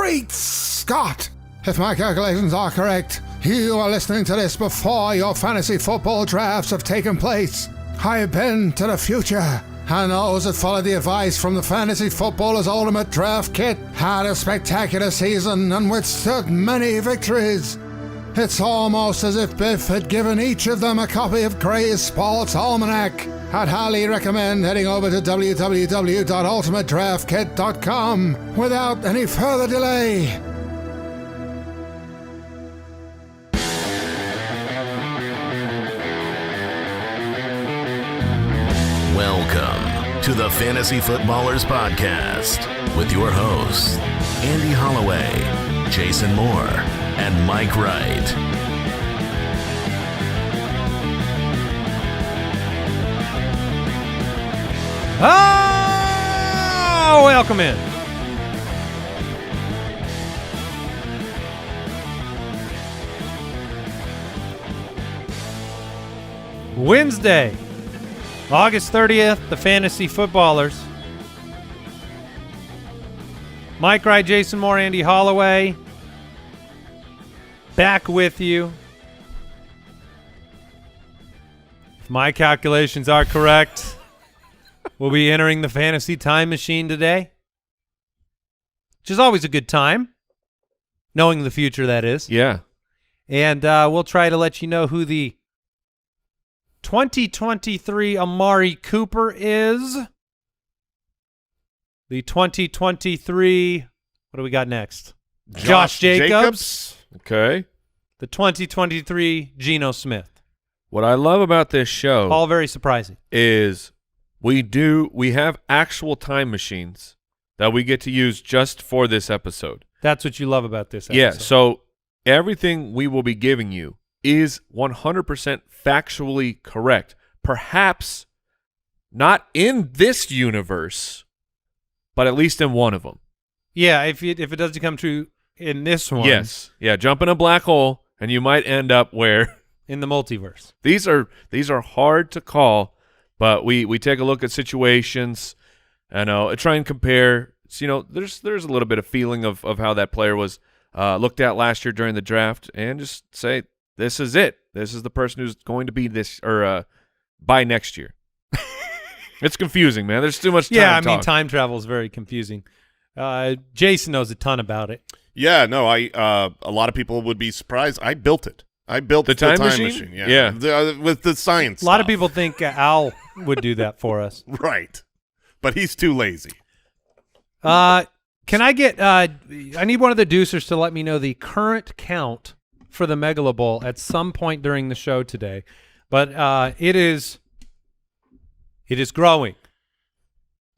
Great Scott! If my calculations are correct, you are listening to this before your fantasy football drafts have taken place. I've been to the future, and those that followed the advice from the Fantasy Footballer's Ultimate Draft Kit had a spectacular season and withstood many victories. It's almost as if Biff had given each of them a copy of Gray's Sports Almanac. I'd highly recommend heading over to www.ultimatedraftkit.com without any further delay. Welcome to the Fantasy Footballers Podcast with your hosts, Andy Holloway, Jason Moore, and Mike Wright. Oh, welcome in. Wednesday, August 30th, the Fantasy Footballers. Mike Wright, Jason Moore, Andy Holloway. Back with you. If my calculations are correct, we'll be entering the fantasy time machine today, which is always a good time, knowing the future, that is. Yeah. And we'll try to let you know who the 2023 Amari Cooper is. The 2023, what do we got next? Josh Jacobs. Okay. The 2023 Geno Smith. What I love about this show All very surprising. is we have actual time machines that we get to use just for this episode. That's what you love about this episode. Yeah, so everything we will be giving you is 100% factually correct. Perhaps not in this universe, but at least in one of them. Yeah, if it doesn't come true in this one. Yes. Yeah, jump in a black hole and you might end up where In the multiverse. These are hard to call, but we take a look at situations and try and compare. So, there's a little bit of feeling of how that player was looked at last year during the draft, and just say this is it. This is the person who's going to be this or by next year. It's confusing, man. There's too much time. Yeah, to I mean, talk. time travel is very confusing. Jason knows a ton about it. Yeah, no, a lot of people would be surprised. I built it. I built the time machine? Yeah. With the science A lot of stuff. people think Al would do that for us. Right. But he's too lazy. Can I get I need one of the deucers to let me know the current count for the Megalo Bowl at some point during the show today. But it is growing.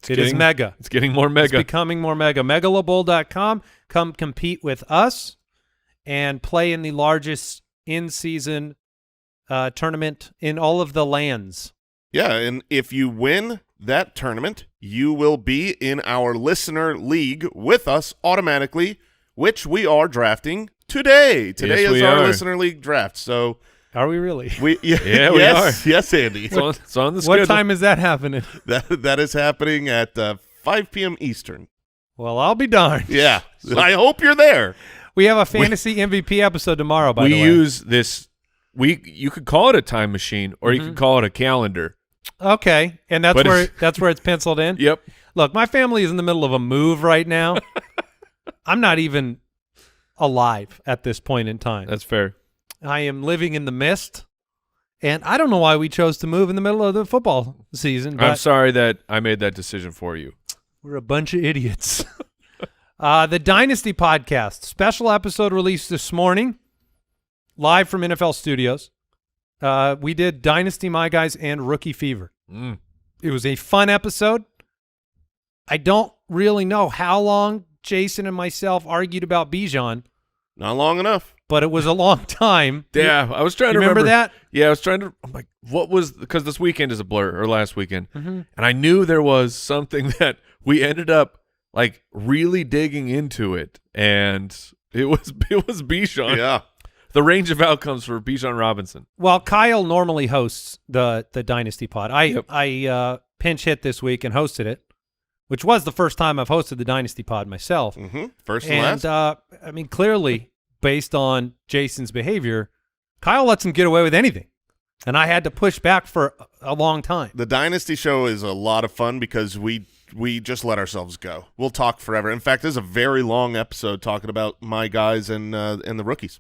It is mega. It's getting more mega. It's becoming more mega. Megalobowl.com. Come compete with us and play in the largest in-season tournament in all of the lands. Yeah, and if you win that tournament, you will be in our listener league with us automatically, which we are drafting today. Today Yes, is we our are. listener league draft. So Are we really? Yeah, we are. Yes, Andy. It's on the schedule. What time is that happening? That is happening at 5 p.m. Eastern. Well, I'll be darned. Yeah. I hope you're there. We have a fantasy MVP episode tomorrow, by the way. We use this. You could call it a time machine, or you could call it a calendar. Okay, and that's But where it's penciled in? Yep. Look, my family is in the middle of a move right now. I'm not even alive at this point in time. That's fair. I am living in the mist, and I don't know why we chose to move in the middle of the football season. But I'm sorry that I made that decision for you. we're a bunch of idiots. The Dynasty Podcast, special episode released this morning, live from NFL Studios. We did Dynasty, My Guys, and Rookie Fever. It was a fun episode. I don't really know how long Jason and myself argued about Bijan, Not long enough. but it was a long time. Yeah, I was trying to remember that? Yeah, I was trying to. I'm like, what was? Because this weekend is a blur, or last weekend, Mm-hmm. and I knew there was something that we ended up like really digging into it, and it was Bijan. Yeah. The range of outcomes for Bijan Robinson. Well, Kyle normally hosts the Dynasty Pod. Yep. I pinch hit this week and hosted it which was the first time I've hosted the Dynasty Pod myself. First and last. I mean, clearly, based on Jason's behavior, Kyle lets him get away with anything. And I had to push back for a long time. The Dynasty show is a lot of fun because we just let ourselves go. We'll talk forever. In fact, this is a very long episode talking about my guys and the rookies.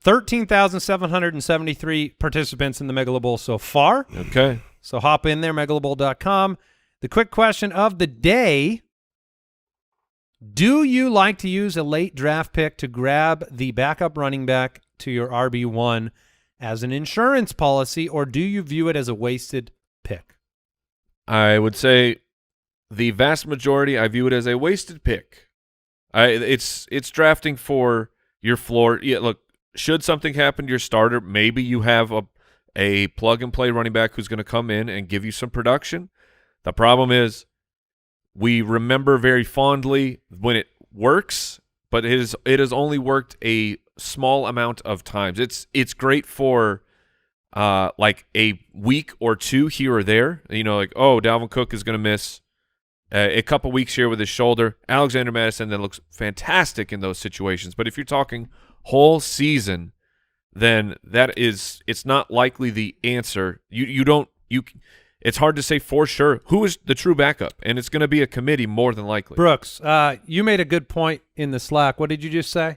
13,773 participants in the Megalo Bowl so far. Okay. So hop in there, megalobowl.com. The quick question of the day: do you like to use a late draft pick to grab the backup running back to your RB1 as an insurance policy, or do you view it as a wasted pick? I would say the vast majority, I view it as a wasted pick. It's drafting for your floor. Yeah, look, should something happen to your starter, maybe you have a plug-and-play running back who's going to come in and give you some production. The problem is we remember very fondly when it works, but it has only worked a small amount of times. It's great for like a week or two here or there. You know, like, oh, Dalvin Cook is going to miss a couple weeks here with his shoulder. Alexander Mattison then looks fantastic in those situations. But if you're talking whole season, then it's not likely the answer. It's hard to say for sure who is the true backup, and it's going to be a committee more than likely. Brooks, you made a good point in the Slack. What did you just say?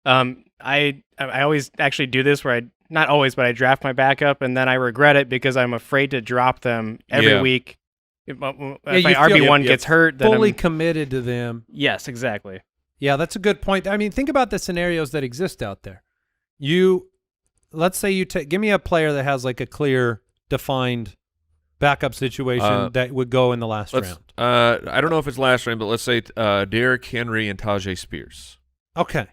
I always actually do this where not always, but I draft my backup, and then I regret it because I'm afraid to drop them every week. If my RB1 gets hurt, then fully I'm committed to them. Yes, exactly. Yeah, that's a good point. I mean, think about the scenarios that exist out there. Let's say you give me a player that has like a clear, defined backup situation that would go in the last round. I don't know if it's last round, but let's say Derrick Henry and Tajay Spears. Okay.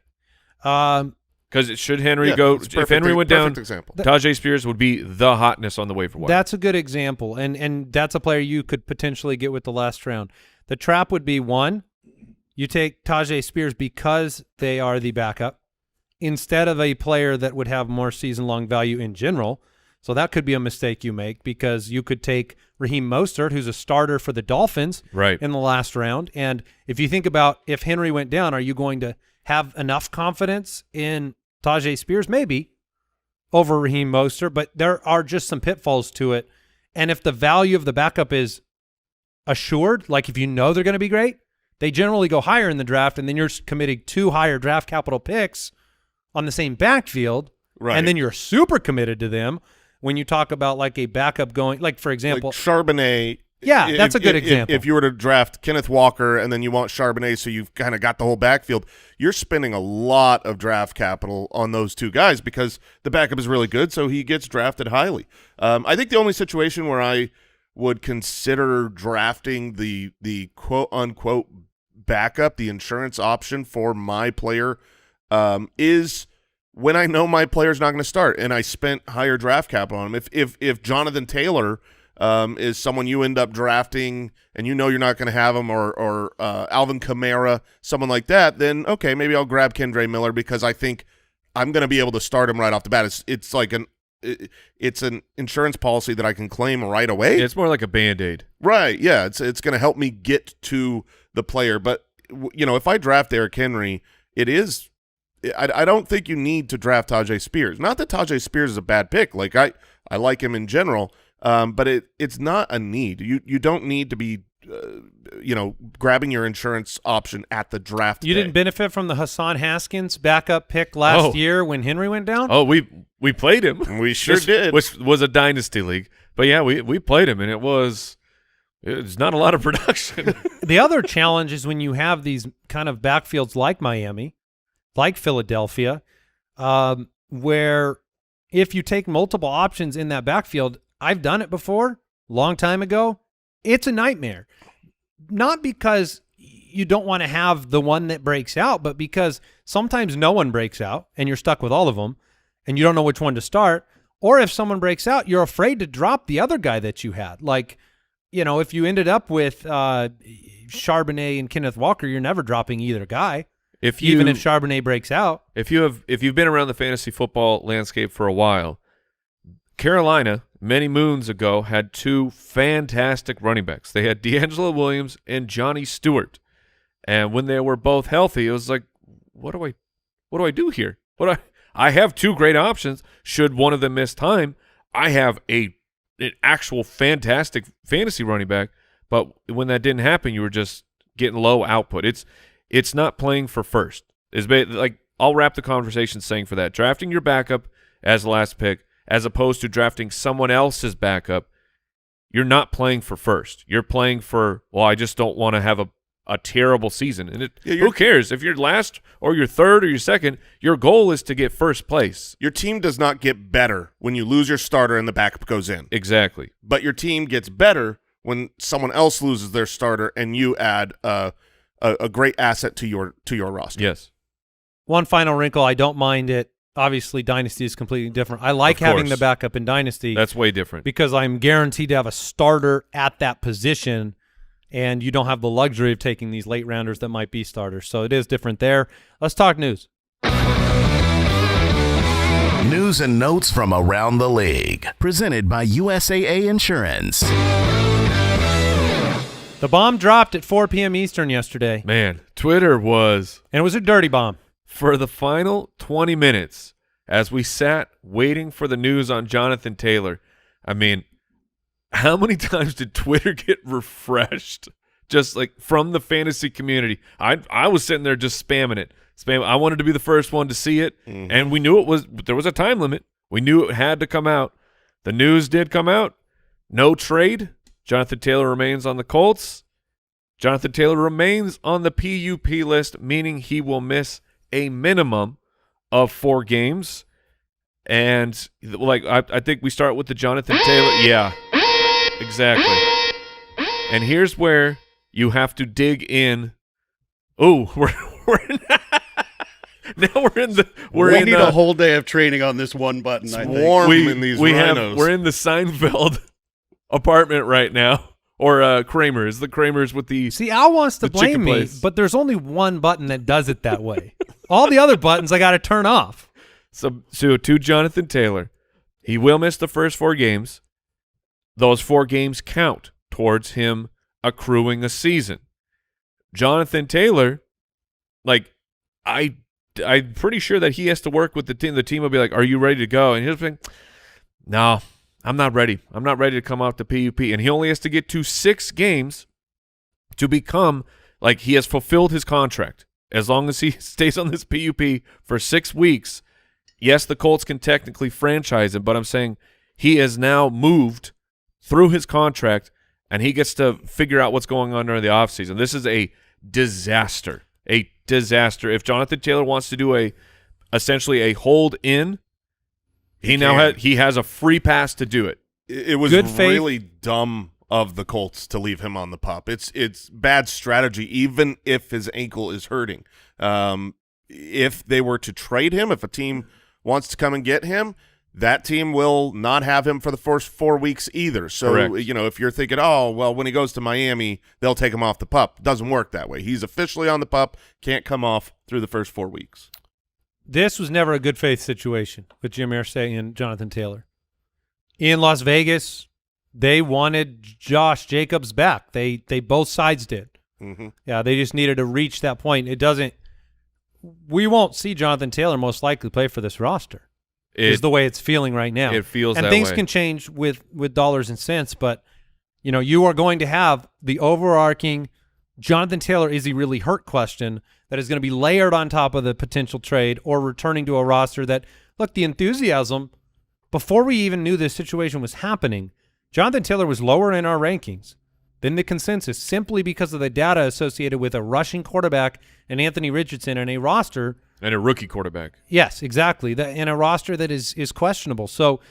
Because should Henry go? If Henry went down, example. Tajay Spears would be the hotness on the waiver wire. That's a good example, and that's a player you could potentially get with the last round. The trap would be one, you take Tajay Spears because they are the backup instead of a player that would have more season-long value in general. So that could be a mistake you make because you could take Raheem Mostert, who's a starter for the Dolphins, in the last round. And if you think about if Henry went down, are you going to have enough confidence in Tajay Spears? Maybe over Raheem Mostert, but there are just some pitfalls to it. And if the value of the backup is assured, like if you know they're going to be great, they generally go higher in the draft, and then you're committing 2 higher draft capital picks on the same backfield, and then you're super committed to them. When you talk about like a backup going, like for example, like Charbonnet. Yeah, that's a good example. If you were to draft Kenneth Walker and then you want Charbonnet, so you've kind of got the whole backfield, you're spending a lot of draft capital on those two guys because the backup is really good, so he gets drafted highly. I think the only situation where I would consider drafting the quote-unquote backup, the insurance option for my player, is when I know my player's not going to start and I spent higher draft capital on him. If Jonathan Taylor is someone you end up drafting and you know you're not going to have him, or Alvin Kamara, someone like that, then okay, maybe I'll grab Kendre Miller because I think I'm going to be able to start him right off the bat. It's like it's an insurance policy that I can claim right away. It's more like a Band-Aid. Right, yeah, it's going to help me get to the player. But you know, if I draft Derrick Henry, I don't think you need to draft Tajay Spears. Not that Tajay Spears is a bad pick. Like I like him in general, but it's not a need. You don't need to be grabbing your insurance option at the draft. You day. didn't benefit from the Hassan Haskins backup pick last year when Henry went down? Oh, we played him. We sure did. Which was a dynasty league. But yeah, we played him, and it's not a lot of production. The other challenge is when you have these kind of backfields like Miami, like Philadelphia, where if you take multiple options in that backfield, I've done it before, long time ago, it's a nightmare. Not because you don't want to have the one that breaks out, but because sometimes no one breaks out and you're stuck with all of them and you don't know which one to start. Or if someone breaks out, you're afraid to drop the other guy that you had. Like, you know, if you ended up with Charbonnet and Kenneth Walker, you're never dropping either guy. Even if Charbonnet breaks out. If you've been around the fantasy football landscape for a while, Carolina, many moons ago, had two fantastic running backs. They had D'Angelo Williams and Johnny Stewart. And when they were both healthy, it was like, what do I do here? I have two great options. Should one of them miss time, I have an actual fantastic fantasy running back. But when that didn't happen, you were just getting low output. It's not playing for first. Like, I'll wrap the conversation saying for that. Drafting your backup as the last pick, as opposed to drafting someone else's backup, you're not playing for first. You're playing for, well, I just don't want to have a terrible season. And who cares? If you're last or you're third or you're second, your goal is to get first place. Your team does not get better when you lose your starter and the backup goes in. Exactly. But your team gets better when someone else loses their starter and you add a great asset to your roster. Yes. One final wrinkle, I don't mind it. Obviously, Dynasty is completely different. I like having the backup in Dynasty. That's way different. Because I'm guaranteed to have a starter at that position, and you don't have the luxury of taking these late rounders that might be starters. So it is different there. Let's talk news. News and notes from around the league. Presented by USAA Insurance. The bomb dropped at 4 p.m. Eastern yesterday. Man, Twitter was... And it was a dirty bomb. For the final 20 minutes, as we sat waiting for the news on Jonathan Taylor, I mean, how many times did Twitter get refreshed just like from the fantasy community? I was sitting there just spamming it. I wanted to be the first one to see it, and we knew there was a time limit. We knew it had to come out. The news did come out. No trade. Jonathan Taylor remains on the Colts. Jonathan Taylor remains on the PUP list, meaning he will miss a minimum of 4 games. And like I think we start with the Jonathan Taylor. Yeah, exactly. And here's where you have to dig in. Oh, we need a whole day of training on this one button. I think warm in these rhinos. We're in the Seinfeld apartment right now. Or Kramer's, the Kramer's with the... See, Al wants to blame me, but there's only one button that does it that way. All the other buttons I got to turn off. So to Jonathan Taylor, he will miss the first 4 games. Those 4 games count towards him accruing a season. Jonathan Taylor, like, I'm pretty sure that he has to work with the team. The team will be like, are you ready to go? And he'll be like, no. I'm not ready. I'm not ready to come off the PUP. And he only has to get to 6 games to become like he has fulfilled his contract. As long as he stays on this PUP for 6 weeks, yes, the Colts can technically franchise him, but I'm saying he has now moved through his contract, and he gets to figure out what's going on during the offseason. This is a disaster. A disaster. If Jonathan Taylor wants to do essentially a hold-in, he has a free pass to do it. It was really dumb of the Colts to leave him on the pup. It's bad strategy, even if his ankle is hurting. If they were to trade him, if a team wants to come and get him, that team will not have him for the first 4 weeks either. So, correct. If you're thinking, oh, well, when he goes to Miami, they'll take him off the pup. Doesn't work that way. He's officially on the pup, can't come off through the first 4 weeks. This was never a good faith situation with Jim Irsay and Jonathan Taylor. In Las Vegas, they wanted Josh Jacobs back. They both sides did. Mm-hmm. Yeah, they just needed to reach that point. We won't see Jonathan Taylor most likely play for this roster. Is the way it's feeling right now. It feels that way. And things can change with dollars and cents, but you are going to have the overarching Jonathan Taylor, is he really hurt question that is going to be layered on top of the potential trade or returning to a roster that, look, the enthusiasm, before we even knew this situation was happening, Jonathan Taylor was lower in our rankings than the consensus simply because of the data associated with a rushing quarterback and Anthony Richardson and a roster. And a rookie quarterback. Yes, exactly. In a roster that is questionable. So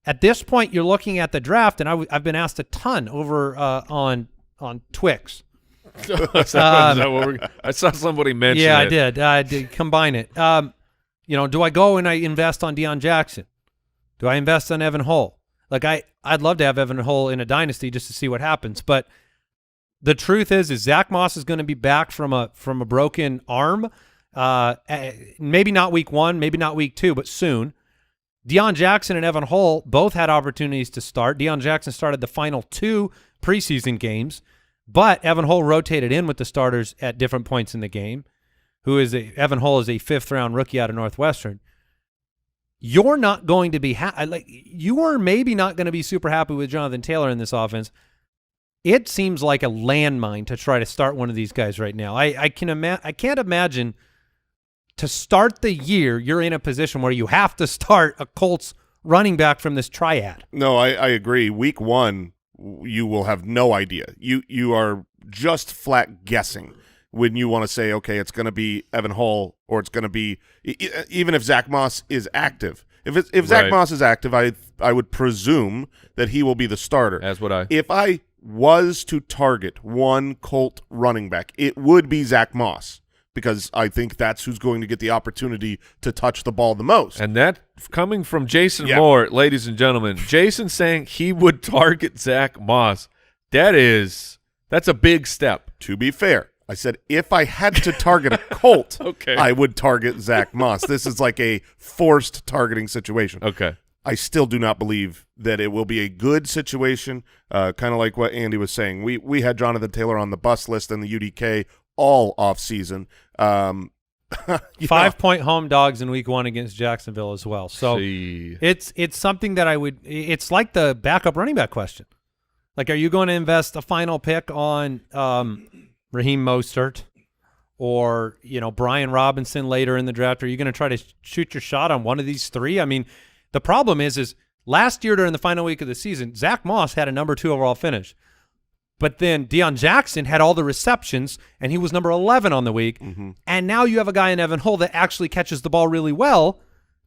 at this point, you're looking at the draft, and I've been asked a ton over on Twix. Is that what I saw somebody mention it. I did combine it. Do I go and I invest on Deion Jackson? Do I invest on Evan Hull? Like I'd love to have Evan Hull in a dynasty just to see what happens. But the truth is Zach Moss is going to be back from a broken arm. Maybe not week 1, maybe not week 2, but soon. Deion Jackson and Evan Hull both had opportunities to start. Deion Jackson started the final 2 preseason games, but Evan Hull rotated in with the starters at different points in the game. Evan Hull is a 5th-round rookie out of Northwestern. You're not going to be you are maybe not going to be super happy with Jonathan Taylor in this offense. It seems like a landmine to try to start one of these guys right now. I can't imagine to start the year you're in a position where you have to start a Colts running back from this triad. No, I agree. Week 1, you will have no idea. You are just flat guessing when you want to say, okay, it's going to be Evan Hull, or it's going to be even if Zach Moss is active. If Zach Moss is active, I would presume that he will be the starter. As would I. If I was to target one Colt running back, it would be Zach Moss, because I think that's who's going to get the opportunity to touch the ball the most. And that coming from Jason Moore, ladies and gentlemen, Jason saying he would target Zach Moss, that's a big step. To be fair, I said if I had to target a Colt, okay, I would target Zach Moss. This is like a forced targeting situation. Okay. I still do not believe that it will be a good situation, kind of like what Andy was saying. We had Jonathan Taylor on the bus list in the UDK all offseason. 5-point home dogs in week 1 against Jacksonville as well. So it's something that it's like the backup running back question. Like, are you going to invest a final pick on Raheem Mostert or, Brian Robinson later in the draft? Are you going to try to shoot your shot on one of these 3? I mean, the problem is last year during the final week of the season, Zach Moss had a number 2 overall finish. But then Deion Jackson had all the receptions, and he was number 11 on the week. Mm-hmm. And now you have a guy in Evan Hull that actually catches the ball really well.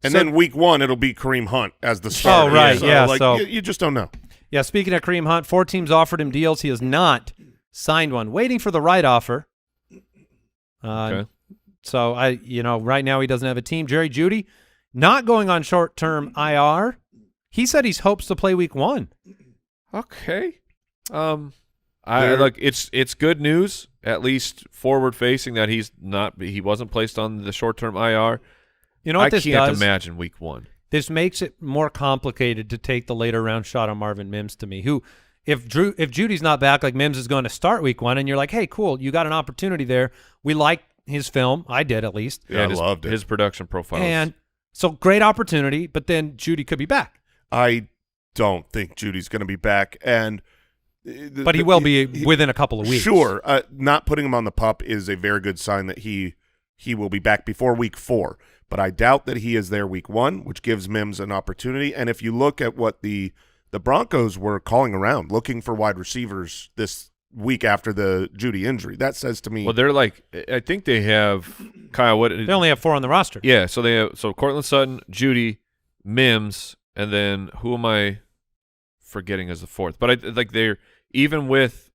And then week 1, it'll be Kareem Hunt as the starter. Oh, right, So you just don't know. Yeah, speaking of Kareem Hunt, 4 teams offered him deals. He has not signed one. Waiting for the right offer. Okay. So, right now he doesn't have a team. Jerry Jeudy, not going on short-term IR. He said he hopes to play week 1. Okay. It's good news, at least forward facing, that he wasn't placed on the short-term IR. You know what this does? I can't imagine week 1. This makes it more complicated to take the later round shot on Marvin Mims to me, who if Judy's not back, like Mims is going to start week 1, and you're like, hey, cool, you got an opportunity there. We like his film. I did, at least. Yeah, I loved it. His production profiles. And so great opportunity, but then Jeudy could be back. I don't think Judy's going to be back, and but he will be within a couple of weeks. Sure. Not putting him on the PUP is a very good sign that he will be back before week 4. But I doubt that he is there week 1, which gives Mims an opportunity. And if you look at what the Broncos were calling around, looking for wide receivers this week after the Jeudy injury, that says to me. Well, they're like, I think they have Kyle. What they only have 4 on the roster. Yeah, so they have Courtland Sutton, Jeudy, Mims, and then who am I forgetting as the 4th? But they're even with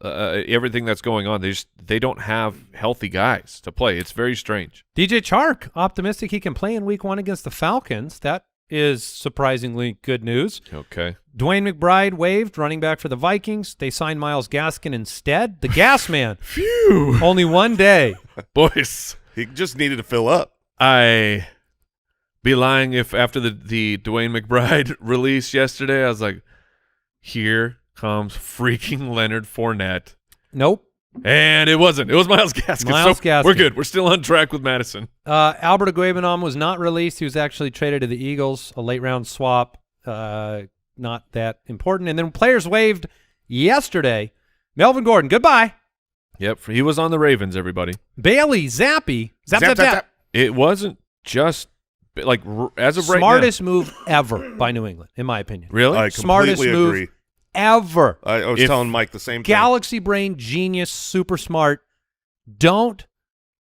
everything that's going on, they don't have healthy guys to play. It's very strange. DJ Chark, optimistic he can play in week 1 against the Falcons. That is surprisingly good news. Okay. Dwayne McBride waived, running back for the Vikings. They signed Myles Gaskin instead. The Gas Man. Phew. Only 1 day. Boys. He just needed to fill up. I be lying if after the Dwayne McBride release yesterday, I was like, here comes freaking Leonard Fournette. Nope. And it wasn't. It was Myles Gaskin. Gaskin. We're good. We're still on track with Mattison. Albert Aguibanom was not released. He was actually traded to the Eagles, a late-round swap. Not that important. And then players waived yesterday. Melvin Gordon, goodbye. Yep. He was on the Ravens, everybody. Bailey Zappi. Zap. It wasn't just like as of right now. Smartest move ever by New England, in my opinion. Really? I Smartest completely agree. Move ever. I was telling Mike the same thing. Galaxy brain, genius, super smart. Don't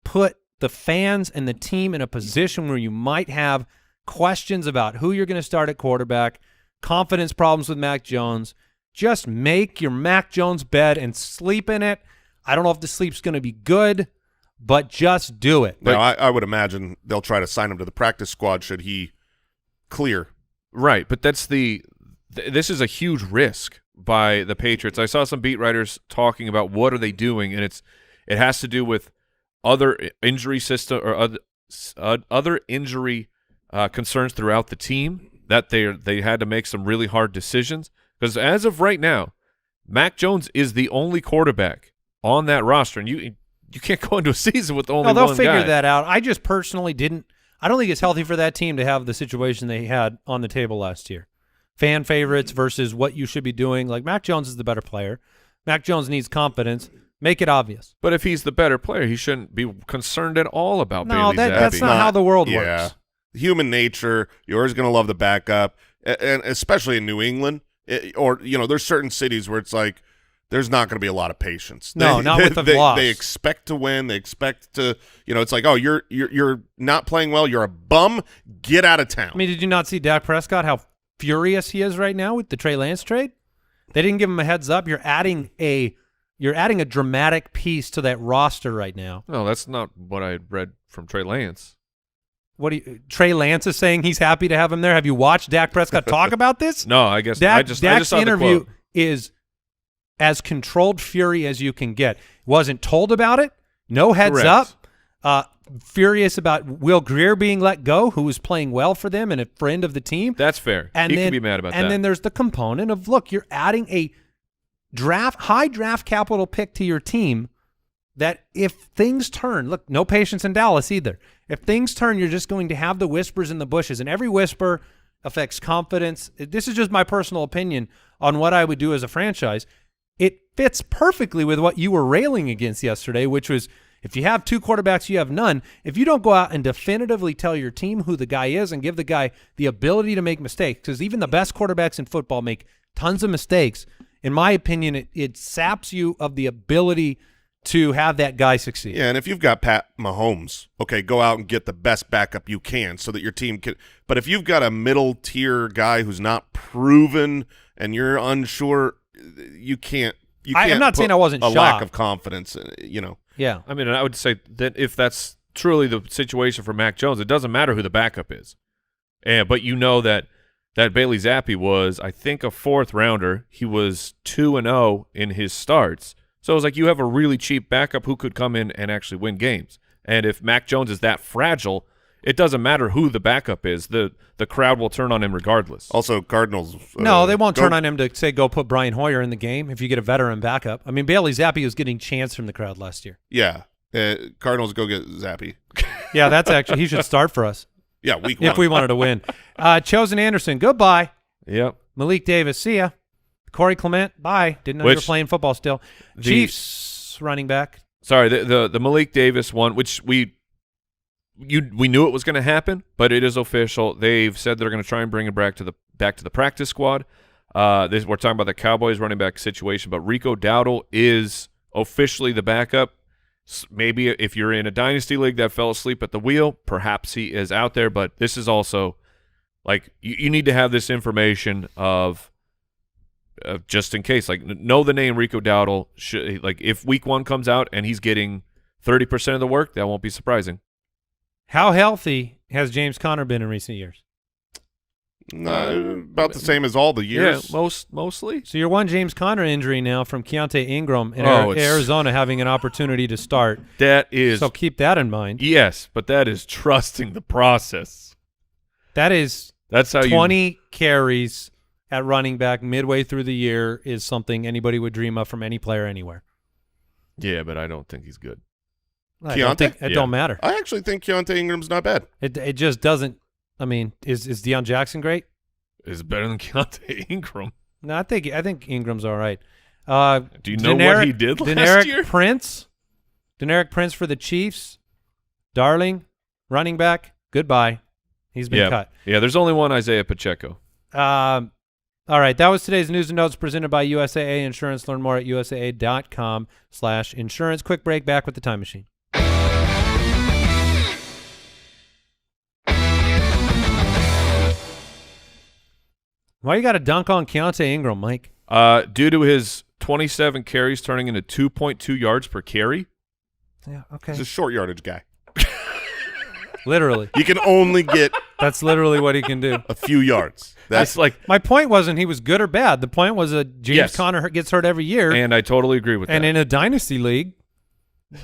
put the fans and the team in a position where you might have questions about who you're going to start at quarterback, confidence problems with Mac Jones. Just make your Mac Jones bed and sleep in it. I don't know if the sleep's going to be good, but just do it. No, I would imagine they'll try to sign him to the practice squad should he clear. Right, but this is a huge risk by the Patriots. I saw some beat writers talking about what are they doing, and it has to do with other injury system or other injury concerns throughout the team that they had to make some really hard decisions. Because as of right now, Mac Jones is the only quarterback on that roster, and you can't go into a season with only one guy. They'll figure that out. I just personally didn't. I don't think it's healthy for that team to have the situation they had on the table last year. Fan favorites versus what you should be doing. Like, Mac Jones is the better player. Mac Jones needs confidence. Make it obvious. But if he's the better player, he shouldn't be concerned at all about Bailey Zappi. That's not how the world works. Human nature. You're always going to love the backup, and especially in New England, there's certain cities where it's like there's not going to be a lot of patience. Not with the loss. They expect to win. They expect to, it's like, oh, you're not playing well. You're a bum. Get out of town. I mean, did you not see Dak Prescott, how furious he is right now with the Trey Lance trade? They didn't give him a heads up. You're adding a dramatic piece to that roster right now. No, that's not what I read from Trey Lance. Trey Lance is saying he's happy to have him there. Have you watched Dak Prescott talk about this? No, I guess Dak's I just saw interview the quote. Is as controlled fury as you can get. Wasn't told about it. No heads Correct. up. Furious about Will Grier being let go, who was playing well for them and a friend of the team. That's fair. He can be mad about that. And then there's the component of, look, you're adding a high draft capital pick to your team that if things turn, look, no patience in Dallas either. If things turn, you're just going to have the whispers in the bushes, and every whisper affects confidence. This is just my personal opinion on what I would do as a franchise. It fits perfectly with what you were railing against yesterday, which was if you have two quarterbacks, you have none. If you don't go out and definitively tell your team who the guy is and give the guy the ability to make mistakes, because even the best quarterbacks in football make tons of mistakes, in my opinion, it saps you of the ability to have that guy succeed. Yeah, and if you've got Pat Mahomes, okay, go out and get the best backup you can so that your team can – but if you've got a middle-tier guy who's not proven and you're unsure, you can't I'm not saying I wasn't shocked. lack of confidence, Yeah. I mean, I would say that if that's truly the situation for Mac Jones, it doesn't matter who the backup is. But you know that Bailey Zappi was, I think, a fourth-rounder. He was 2-0 in his starts. So it was like you have a really cheap backup who could come in and actually win games. And if Mac Jones is that fragile, it doesn't matter who the backup is. The crowd will turn on him regardless. Also, Cardinals. No, they won't turn on him to say go put Brian Hoyer in the game if you get a veteran backup. I mean, Bailey Zappi was getting chants from the crowd last year. Yeah. Cardinals go get Zappi. Yeah, that's actually – he should start for us. Yeah, week one. If we wanted to win. Chosen Anderson, goodbye. Yep. Malik Davis, see ya. Corey Clement, bye. Didn't know you were playing football still. Chiefs running back. Sorry, the Malik Davis one, which we knew it was going to happen, but it is official. They've said they're going to try and bring him back to the practice squad. We're talking about the Cowboys running back situation, but Rico Dowdle is officially the backup. Maybe if you're in a dynasty league that fell asleep at the wheel, perhaps he is out there, but this is also like you need to have this information of just in case, like know the name Rico Dowdle. Like if week one comes out and he's getting 30% of the work, that won't be surprising. How healthy has James Conner been in recent years? About the same as all the years. Yeah, mostly. So you're one James Conner injury now from Keontae Ingram in Arizona having an opportunity to start. That is. So keep that in mind. Yes, but that is trusting the process. That's how 20 carries at running back midway through the year is something anybody would dream of from any player anywhere. Yeah, but I don't think he's good. It don't matter. I actually think Keontae Ingram's not bad. It just doesn't. I mean, is Deion Jackson great? Is better than Keontae Ingram. No, I think Ingram's all right. Do you know what he did last year? Deneric Prince for the Chiefs. Darling, running back. Goodbye. He's been cut. Yeah, there's only one Isaiah Pacheco. All right, that was today's news and notes presented by USAA Insurance. Learn more at usaa.com/insurance. Quick break, back with the time machine. Why you got to dunk on Keontae Ingram, Mike? Due to his 27 carries turning into 2.2 yards per carry. Yeah, okay. He's a short yardage guy. Literally. You can only get That's literally what he can do. a few yards. That's like my point wasn't he was good or bad. The point was that James Conner gets hurt every year. And I totally agree with that. And in a dynasty league,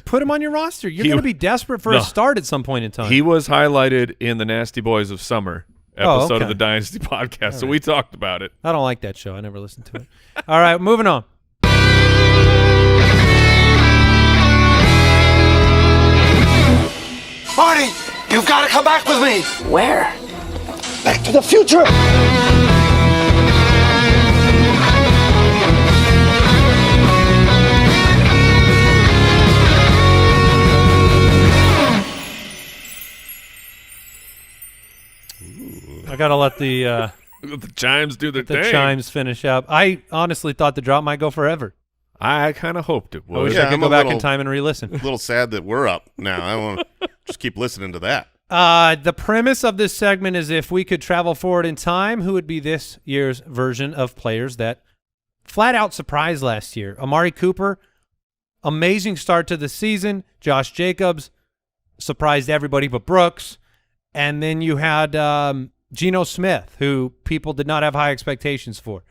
Put him on your roster. You're going to be desperate for a start at some point in time. He was highlighted in the Nasty Boys of Summer episode of the Dynasty podcast, so we talked about it. I don't like that show. I never listened to it. All right, moving on. Marty, you've got to come back with me. Where? Back to the future. I got to let the chimes do their thing. The chimes finish up. I honestly thought the drop might go forever. I kind of hoped it would. I wish I could go back in time and re-listen. A little sad that we're up now. I want to just keep listening to that. The premise of this segment is if we could travel forward in time, who would be this year's version of players that flat out surprised last year? Amari Cooper, amazing start to the season. Josh Jacobs surprised everybody but Brooks. And then you had Geno Smith, who people did not have high expectations for.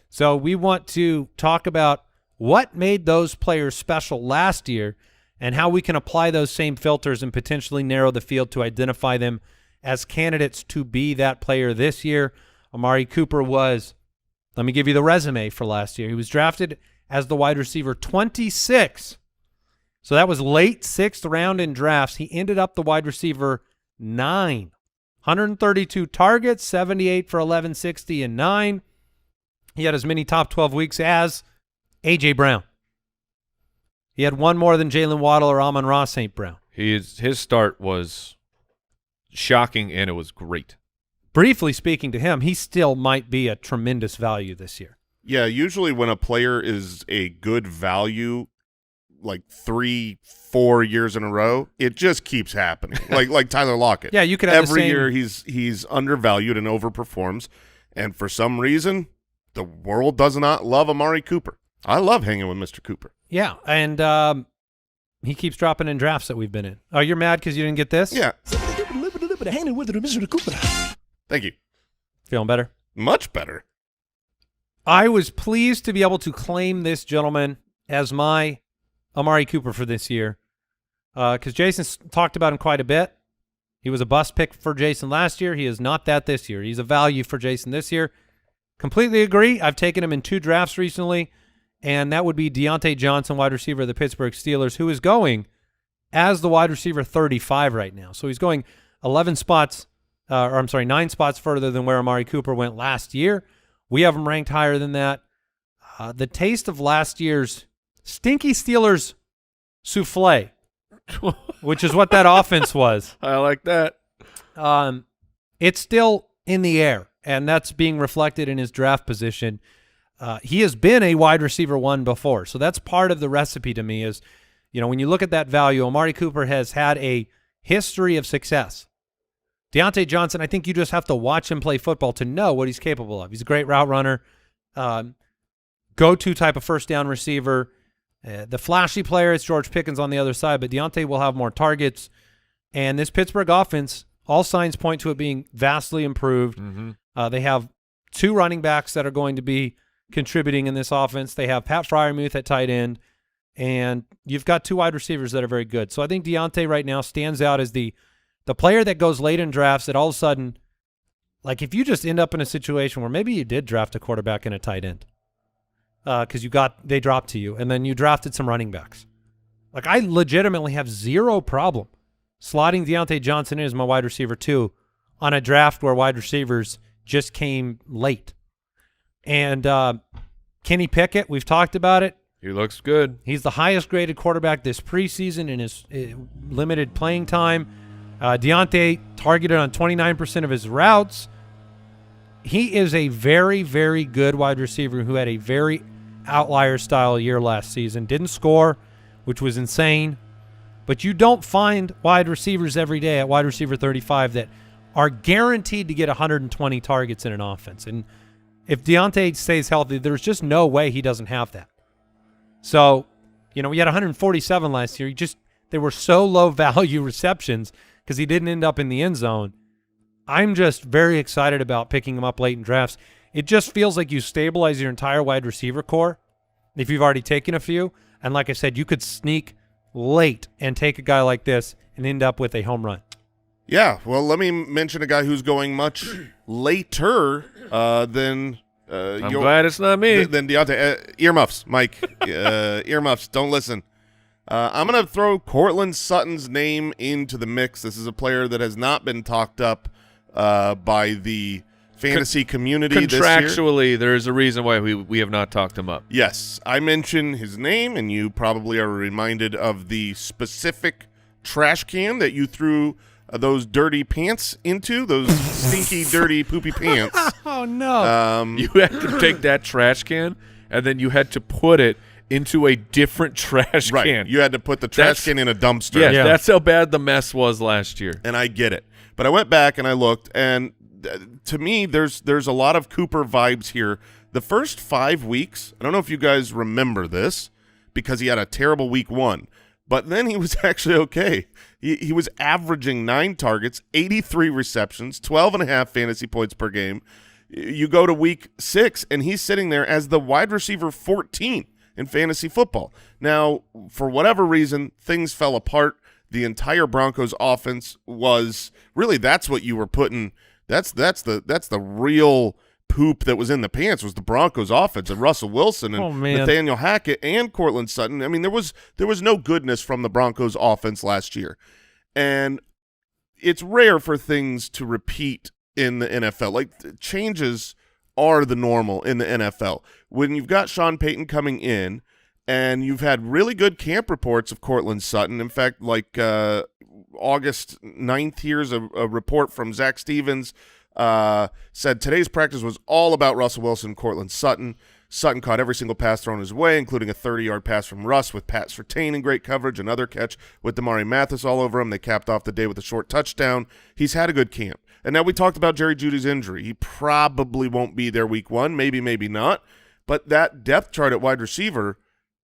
So we want to talk about what made those players special last year and how we can apply those same filters and potentially narrow the field to identify them as candidates to be that player this year. Amari Cooper was, let me give you the resume for last year. He was drafted as the wide receiver 26. So that was late 6th round in drafts. He ended up the wide receiver 9. 132 targets, 78 for 1160 and 9. He had as many top 12 weeks as A.J. Brown. He had one more than Jalen Waddle or Amon-Ra St. Brown. His start was shocking, and it was great. Briefly speaking to him, he still might be a tremendous value this year. Yeah, usually when a player is a good value, like 3-4 years in a row, it just keeps happening. like Tyler Lockett. Yeah, you could have every year he's undervalued and overperforms, and for some reason, the world does not love Amari Cooper. I love hanging with Mr. Cooper. Yeah, and he keeps dropping in drafts that we've been in. Oh, you're mad because you didn't get this? Yeah. Thank you. Feeling better? Much better. I was pleased to be able to claim this gentleman as my Amari Cooper for this year because Jason's talked about him quite a bit. He was a bust pick for Jason last year. He is not that this year. He's a value for Jason this year. Completely agree. I've taken him in 2 drafts recently, and that would be Diontae Johnson, wide receiver of the Pittsburgh Steelers, who is going as the wide receiver 35 right now. So he's going 9 spots further than where Amari Cooper went last year. We have him ranked higher than that. The taste of last year's stinky Steelers souffle, which is what that offense was. I like that. It's still in the air, and that's being reflected in his draft position. He has been a wide receiver 1 before, so that's part of the recipe to me is, when you look at that value, Amari Cooper has had a history of success. Diontae Johnson, I think you just have to watch him play football to know what he's capable of. He's a great route runner, go-to type of first down receiver. The flashy player is George Pickens on the other side, but Diontae will have more targets. And this Pittsburgh offense, all signs point to it being vastly improved. Mm-hmm. They have 2 running backs that are going to be contributing in this offense. They have Pat Freiermuth at tight end, and you've got 2 wide receivers that are very good. So I think Diontae right now stands out as the player that goes late in drafts that all of a sudden, like if you just end up in a situation where maybe you did draft a quarterback and a tight end because they dropped to you, and then you drafted some running backs. Like I legitimately have 0 problem slotting Diontae Johnson in as my wide receiver 2 on a draft where wide receivers just came late. And Kenny Pickett, we've talked about it. He looks good. He's the highest graded quarterback this preseason in his limited playing time. Diontae targeted on 29% of his routes. He is a very, very good wide receiver who had a very outlier style year last season. Didn't score, which was insane. But you don't find wide receivers every day at wide receiver 35 that are guaranteed to get 120 targets in an offense. And if Diontae stays healthy, there's just no way he doesn't have that. So, we had 147 last year. They were so low value receptions because he didn't end up in the end zone. I'm just very excited about picking him up late in drafts. It just feels like you stabilize your entire wide receiver core if you've already taken a few. And like I said, you could sneak late and take a guy like this and end up with a home run? Yeah, well, let me mention a guy who's going much later than I'm glad it's not me. Than Diontae. Earmuffs, Mike. Earmuffs, don't listen. I'm going to throw Courtland Sutton's name into the mix. This is a player that has not been talked up by the fantasy community contractually, this year. There's a reason why we have not talked him up. Yes, I mention his name, and you probably are reminded of the specific trash can that you threw those dirty pants into, those stinky, dirty, poopy pants. Oh, no. You had to take that trash can, and then you had to put it into a different trash can. You had to put the trash can in a dumpster. Yes, that's how bad the mess was last year. And I get it. But I went back and I looked, and to me, there's a lot of Cooper vibes here. The first 5 weeks, I don't know if you guys remember this, because he had a terrible week 1, but then he was actually okay. He was averaging 9 targets, 83 receptions, 12.5 fantasy points per game. You go to week 6, and he's sitting there as the wide receiver 14 in fantasy football. Now, for whatever reason, things fell apart. The entire Broncos offense was really, that's what you were putting. That's the real poop that was in the pants, was the Broncos offense and Russell Wilson and Nathaniel Hackett and Courtland Sutton. I mean, there was no goodness from the Broncos offense last year. And it's rare for things to repeat in the NFL. Like, changes are the normal in the NFL. When you've got Sean Payton coming in and you've had really good camp reports of Courtland Sutton. In fact, like August 9th, here's a report from Zach Stevens, said today's practice was all about Russell Wilson and Courtland Sutton. Sutton caught every single pass thrown his way, including a 30-yard pass from Russ with Pat Surtain in great coverage, another catch with Mattison all over him. They capped off the day with a short touchdown. He's had a good camp. And now we talked about Jerry Jeudy's injury. He probably won't be there week 1, maybe not. But that depth chart at wide receiver,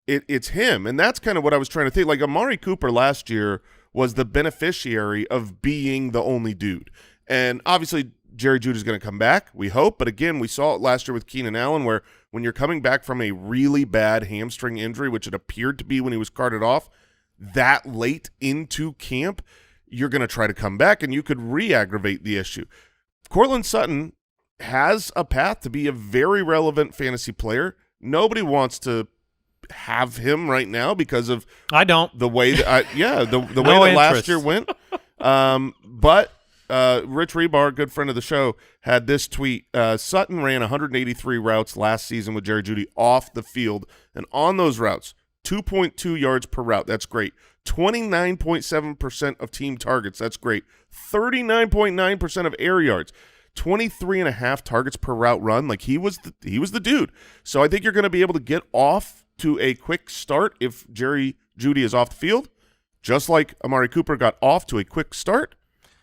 it's him. And that's kind of what I was trying to think. Like, Amari Cooper last year was the beneficiary of being the only dude. And obviously Jerry Jeudy's going to come back, we hope. But again, we saw it last year with Keenan Allen, where when you're coming back from a really bad hamstring injury, which it appeared to be when he was carted off, that late into camp, you're going to try to come back, and you could re-aggravate the issue. Courtland Sutton has a path to be a very relevant fantasy player. Nobody wants to have him right now because of the way that the way that last year went. But Rich Rebar, good friend of the show, had this tweet. Sutton ran 183 routes last season with Jerry Jeudy off the field, and on those routes, 2.2 yards per route. That's great. 29.7% of team targets. That's great. 39.9% of air yards. 23.5 targets per route run. Like, he was the dude. So I think you're going to be able to get off to a quick start if Jerry Jeudy is off the field, just like Amari Cooper got off to a quick start,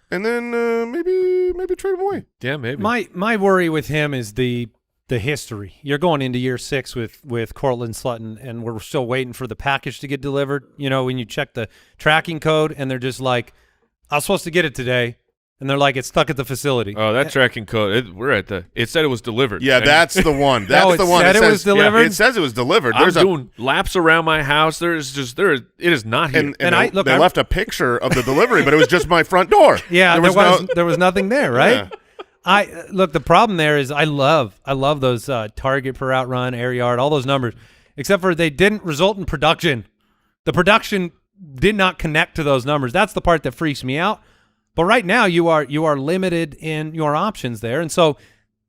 and then maybe trade him away. Yeah, maybe. My worry with him is the history. You're going into year 6 with Courtland Sutton, and we're still waiting for the package to get delivered. You know, when you check the tracking code, and they're just like, I was supposed to get it today. And they're like, it's stuck at the facility. Oh, that tracking code. It said it was delivered. Yeah, that's the one. That's the one. It was delivered? Yeah, it says it was delivered. I'm doing laps around my house. It is not here. And they left a picture of the delivery, but it was just my front door. Yeah, there was nothing there, right? Yeah. Look, the problem there is I love those target per route run, air yard, all those numbers, except for they didn't result in production. The production did not connect to those numbers. That's the part that freaks me out. But right now you are limited in your options there, and so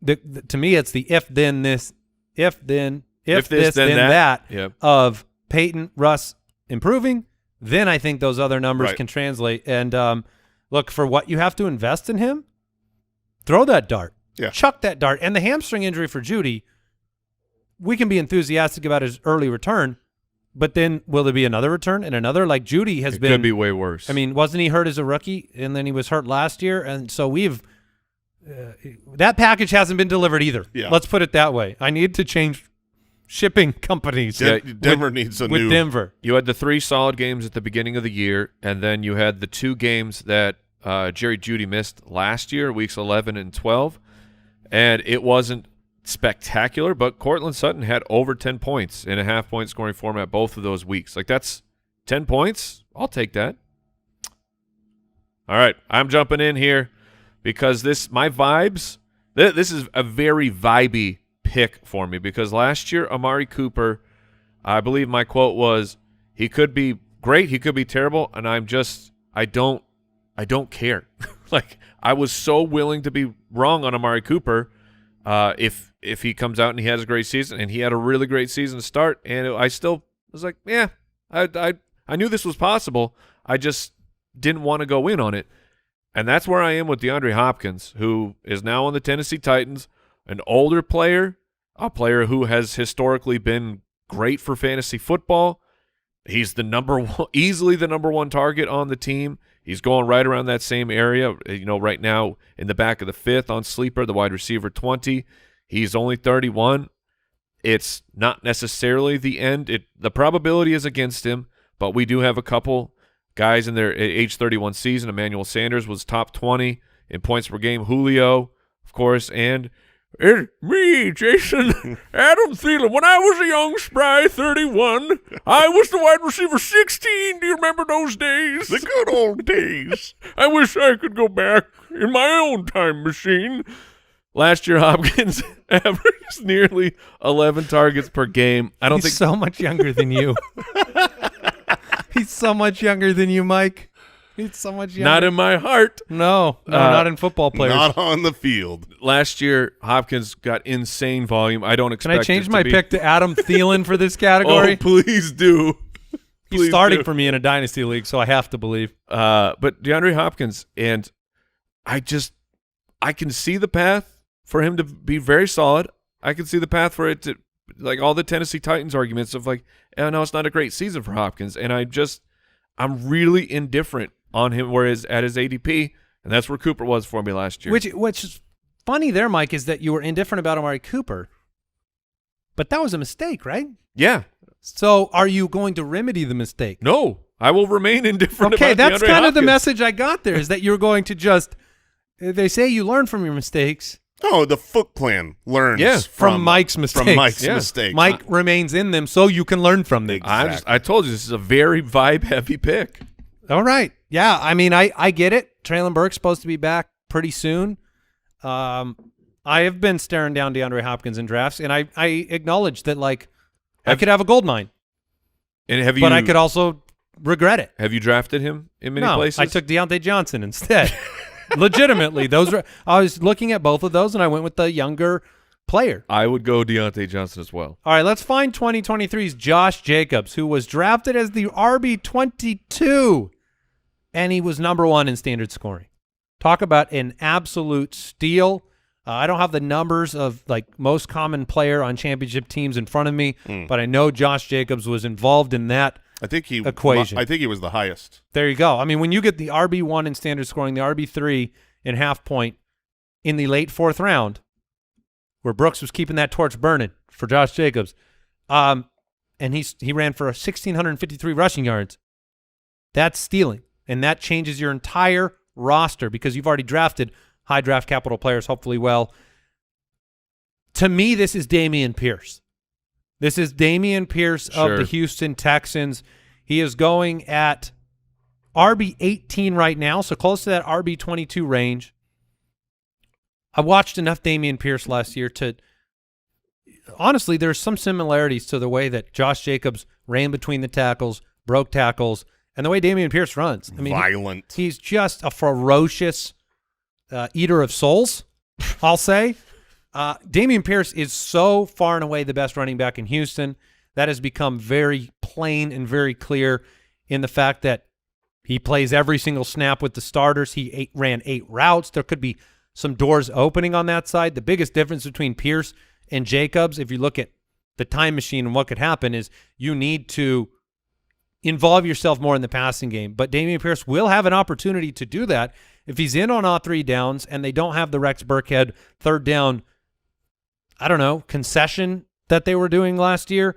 to me it's the if then this then that yep. of Peyton, Russ improving. Then I think those other numbers can translate. And look, for what you have to invest in him, throw that dart, chuck that dart. And the hamstring injury for Jeudy, we can be enthusiastic about his early return. But then will there be another return and another? Like Jeudy has been. Could be way worse. I mean, wasn't he hurt as a rookie, and then he was hurt last year? And so that package hasn't been delivered either. Yeah. Let's put it that way. I need to change shipping companies. Denver needs a new. With Denver. You had the 3 solid games at the beginning of the year, and then you had the 2 games that Jerry Jeudy missed last year, weeks 11 and 12, and it wasn't spectacular, but Courtland Sutton had over 10 points in a half-point scoring format both of those weeks. Like, that's 10 points, I'll take that. All right, I'm jumping in here because this is a very vibey pick for me because last year Amari Cooper, I believe my quote was, he could be great, he could be terrible, and I don't care. Like, I was so willing to be wrong on Amari Cooper if he comes out and he has a great season, and he had a really great season to start, and I still was like, yeah, I knew this was possible. I just didn't want to go in on it. And that's where I am with DeAndre Hopkins, who is now on the Tennessee Titans, an older player, a player who has historically been great for fantasy football. He's easily the number one target on the team. He's going right around that same area, right now in the back of the 5th on Sleeper, the wide receiver 20. He's only 31. It's not necessarily the end. The probability is against him, but we do have a couple guys in their age 31 season. Emmanuel Sanders was top 20 in points per game. Julio, of course, and it's me, Jason, Adam Thielen. When I was a young, spry 31, I was the wide receiver 16. Do you remember those days? The good old days. I wish I could go back in my own time machine. Last year, Hopkins averaged nearly 11 targets per game. He's so much younger than you. He's so much younger than you, Mike. He's so much younger. Not in my heart. No, not in football players. Not on the field. Last year, Hopkins got insane volume. I don't expect. Can I change my pick to Adam Thielen for this category? Oh, please do. He's starting for me in a dynasty league, so I have to believe. But DeAndre Hopkins, and I can see the path for him to be very solid. I can see the path for it to, like, all the Tennessee Titans arguments of like, oh, no, it's not a great season for Hopkins, and I'm really indifferent on him, whereas at his ADP, and that's where Cooper was for me last year. Which is funny there, Mike, is that you were indifferent about Amari Cooper, but that was a mistake, right? Yeah. So are you going to remedy the mistake? No, I will remain indifferent about that's DeAndre kind Hopkins. of the message I got there, is that you're going to just, they say you learn from your mistakes. Oh, the Foot Clan learns from Mike's mistakes. From Mike's mistakes. Mike remains in them so you can learn from them. Exactly. I told you this is a very vibe-heavy pick. All right. Yeah, I mean, I get it. Traylon Burke's supposed to be back pretty soon. I have been staring down DeAndre Hopkins in drafts, and I acknowledge that, like, I could have a gold mine. But I could also regret it. Have you drafted him in many places? I took Diontae Johnson instead. Legitimately, I was looking at both of those, and I went with the younger player. I would go Diontae Johnson as well. All right, let's find 2023's Josh Jacobs, who was drafted as the RB22, and he was number 1 in standard scoring. Talk about an absolute steal. I don't have the numbers of, like, most common player on championship teams in front of me, but I know Josh Jacobs was involved in that equation. I think he was the highest. There you go. I mean, when you get the RB1 in standard scoring, the RB3 in half point in the late 4th round, where Brooks was keeping that torch burning for Josh Jacobs, and he ran for 1,653 rushing yards. That's stealing, and that changes your entire roster because you've already drafted high draft capital players, hopefully well. To me, this is Dameon Pierce. This is Dameon Pierce of the Houston Texans. He is going at RB18 right now, so close to that RB22 range. I watched enough Dameon Pierce last year to – honestly, there's some similarities to the way that Josh Jacobs ran between the tackles, broke tackles, and the way Dameon Pierce runs. I mean, violent. He's just a ferocious eater of souls, I'll say. Dameon Pierce is so far and away the best running back in Houston. That has become very plain and very clear in the fact that he plays every single snap with the starters. He ran 8 routes. There could be some doors opening on that side. The biggest difference between Pierce and Jacobs, if you look at the time machine and what could happen, is you need to involve yourself more in the passing game. But Dameon Pierce will have an opportunity to do that if he's in on all 3 downs and they don't have the Rex Burkhead 3rd down, I don't know, concession that they were doing last year.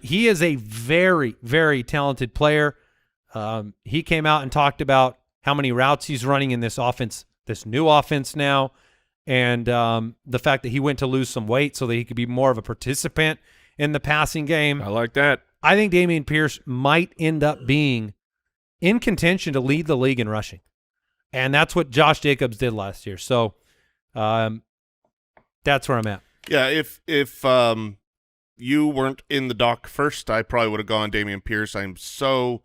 He is a very, very talented player. He came out and talked about how many routes he's running in this offense, this new offense now, and the fact that he went to lose some weight so that he could be more of a participant in the passing game. I like that. I think Dameon Pierce might end up being in contention to lead the league in rushing. And that's what Josh Jacobs did last year. So that's where I'm at. Yeah, if you weren't in the dock first, I probably would have gone Dameon Pierce. I'm so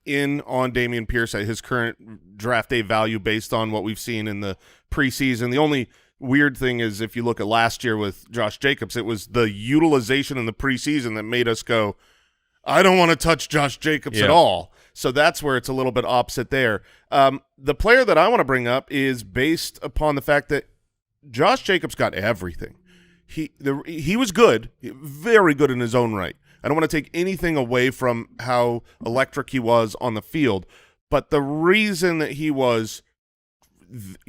in on Dameon Pierce at his current draft day value based on what we've seen in the preseason. The only weird thing is if you look at last year with Josh Jacobs, it was the utilization in the preseason that made us go, I don't want to touch Josh Jacobs at all. So that's where it's a little bit opposite there. The player that I want to bring up is based upon the fact that Josh Jacobs got everything. He was good, very good in his own right. I don't want to take anything away from how electric he was on the field, but the reason that he was,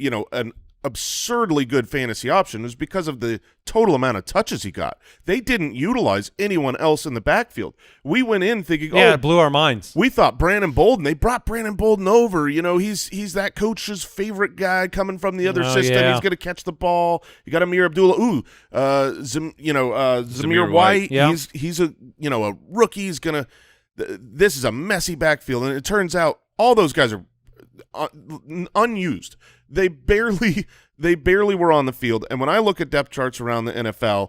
an absurdly good fantasy option is because of the total amount of touches he got. They didn't utilize anyone else in the backfield. We went in thinking, it blew our minds. We thought Brandon Bolden. They brought Brandon Bolden over. He's that coach's favorite guy coming from the other system. Yeah. He's going to catch the ball. You got Amir Abdullah. Zamir White. Yeah. He's a rookie. He's gonna. This is a messy backfield, and it turns out all those guys are unused. They barely were on the field. And when I look at depth charts around the NFL,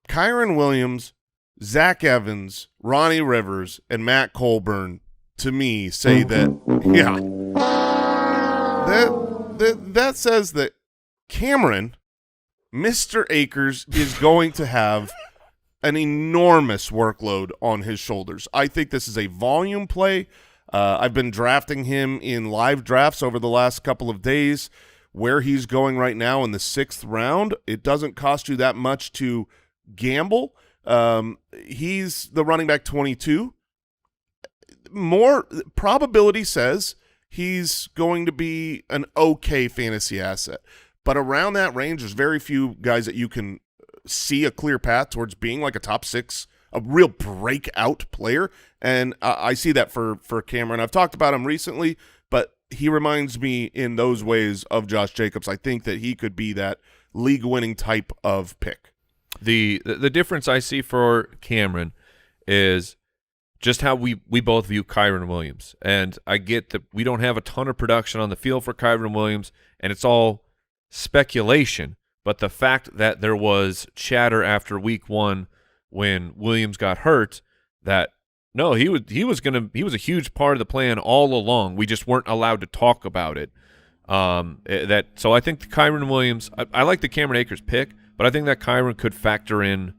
Kyren Williams, Zach Evans, Ronnie Rivers, and Matt Colburn, to me, say that that says that Cameron, Mr. Akers, is going to have an enormous workload on his shoulders. I think this is a volume play. I've been drafting him in live drafts over the last couple of days. Where he's going right now in the 6th round, it doesn't cost you that much to gamble. He's the running back 22. More probability says he's going to be an okay fantasy asset. But around that range, there's very few guys that you can see a clear path towards being like a top 6, a real breakout player. And I see that for Cameron. I've talked about him recently, but he reminds me in those ways of Josh Jacobs. I think that he could be that league-winning type of pick. The difference I see for Cameron is just how we both view Kyren Williams. And I get that we don't have a ton of production on the field for Kyren Williams, and it's all speculation. But the fact that there was chatter after week 1 when Williams got hurt that no, he was a huge part of the plan all along. We just weren't allowed to talk about it. So I think the Kyren Williams, I like the Cameron Akers pick, but I think that Kyren could factor in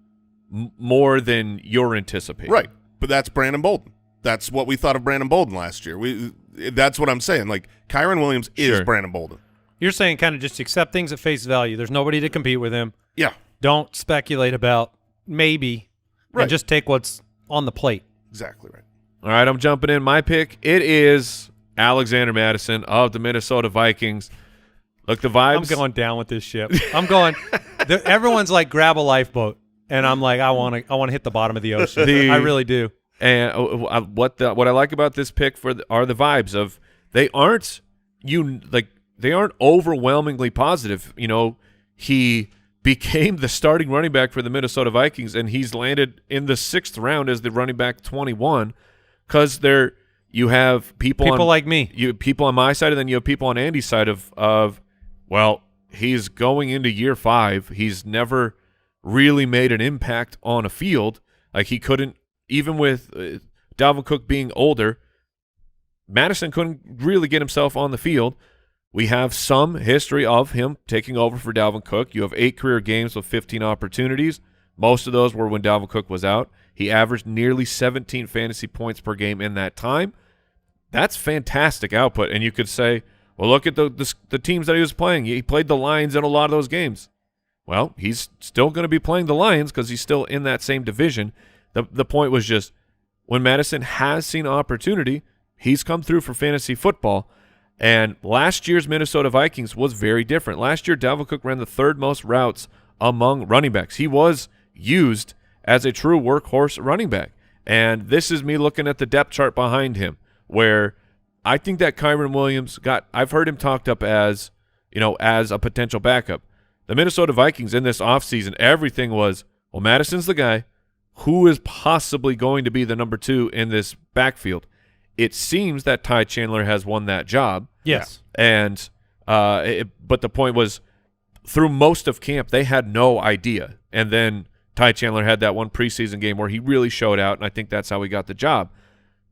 more than you're anticipating. Right, but that's Brandon Bolden. That's what we thought of Brandon Bolden last year. That's what I'm saying. Like Kyren Williams is Brandon Bolden. You're saying kind of just accept things at face value. There's nobody to compete with him. Yeah. Don't speculate about maybe, and just take what's on the plate. Exactly right. All right, I'm jumping in. My pick, it is Alexander Mattison of the Minnesota Vikings. Look, the vibes. I'm going down with this ship. I'm going. Everyone's like, grab a lifeboat, and I'm like, I want to hit the bottom of the ocean. I really do. And what I like about this pick are the vibes of they aren't overwhelmingly positive. He became the starting running back for the Minnesota Vikings, and he's landed in the 6th round as the running back 21 because you have people like me. You have people on my side, and then you have people on Andy's side of well, he's going into year 5. He's never really made an impact on a field. Like he couldn't, even with Dalvin Cook being older, Mattison couldn't really get himself on the field. We have some history of him taking over for Dalvin Cook. You have 8 career games with 15 opportunities. Most of those were when Dalvin Cook was out. He averaged nearly 17 fantasy points per game in that time. That's fantastic output. And you could say, well, look at the teams that he was playing. He played the Lions in a lot of those games. Well, he's still going to be playing the Lions because he's still in that same division. The point was just when Mattison has seen opportunity, he's come through for fantasy football. And last year's Minnesota Vikings was very different. Last year, Dalvin Cook ran the 3rd most routes among running backs. He was used as a true workhorse running back. And this is me looking at the depth chart behind him, where I think that Kyren Williams I've heard him talked up as a potential backup. The Minnesota Vikings in this offseason, everything was, well, Madison's the guy. who is possibly going to be the number 2 in this backfield. It seems that Ty Chandler has won that job. Yes. And but the point was, through most of camp, they had no idea. And then Ty Chandler had that one preseason game where he really showed out, and I think that's how he got the job.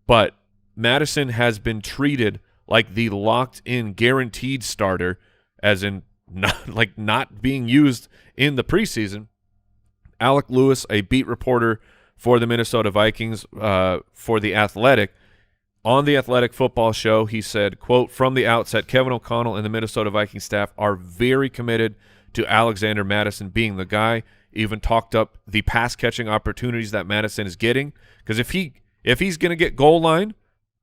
But Mattison has been treated like the locked-in, guaranteed starter, as in not being used in the preseason. Alec Lewis, a beat reporter for the Minnesota Vikings for The Athletic, on the Athletic Football Show, he said, quote, "From the outset, Kevin O'Connell and the Minnesota Vikings staff are very committed to Alexander Mattison being the guy." Even talked up the pass-catching opportunities that Mattison is getting. Because if he's going to get goal line,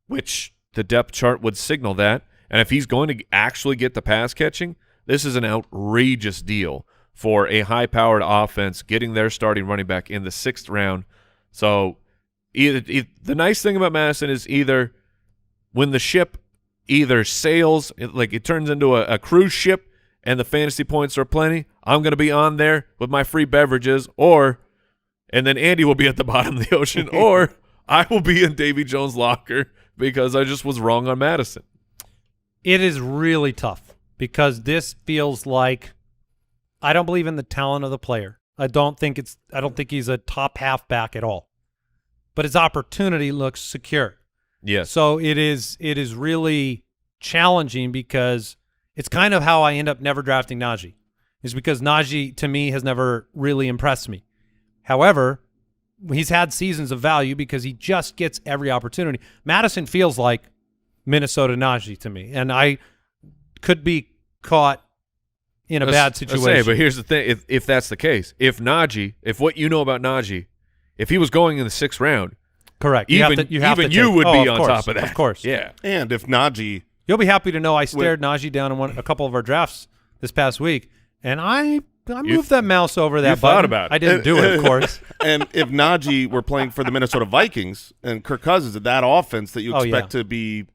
which the depth chart would signal that, and if he's going to actually get the pass-catching, this is an outrageous deal for a high-powered offense getting their starting running back in the 6th round. So the nice thing about Mattison is either when the ship either sails, it turns into a cruise ship and the fantasy points are plenty, I'm going to be on there with my free beverages, and then Andy will be at the bottom of the ocean, or I will be in Davy Jones' locker because I just was wrong on Mattison. It is really tough because this feels like I don't believe in the talent of the player. I don't think he's a top halfback at all. But his opportunity looks secure. Yes. So it is really challenging because it's kind of how I end up never drafting Najee. Is because Najee to me has never really impressed me. However, he's had seasons of value because he just gets every opportunity. Mattison feels like Minnesota Najee to me, and I could be caught in a bad situation. But here's the thing: if that's the case, if what you know about Najee, if he was going in the 6th round, correct, you would be on top of that, of course. Yeah, and if Najee, you'll be happy to know I stared Najee down in a couple of our drafts this past week, and I moved that mouse over that button. Thought about it. I didn't do it, of course. And if Najee were playing for the Minnesota Vikings and Kirk Cousins at that offense that you expect to be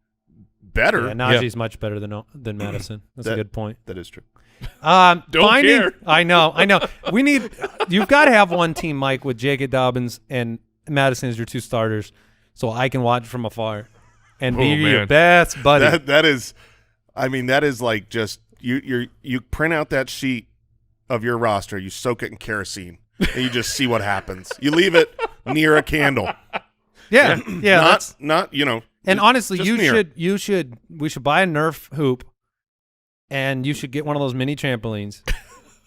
better. Yeah, Najee's much better than Madison. That's a good point. That is true. Don't care. I know. You've got to have one team, Mike, with J.K. Dobbins and Madison as your 2 starters, so I can watch from afar and be your best buddy. That is like just you print out that sheet of your roster, you soak it in kerosene, and you just see what happens. You leave it near a candle. Yeah. Not you know. And honestly, we should buy a Nerf hoop, and you should get one of those mini trampolines,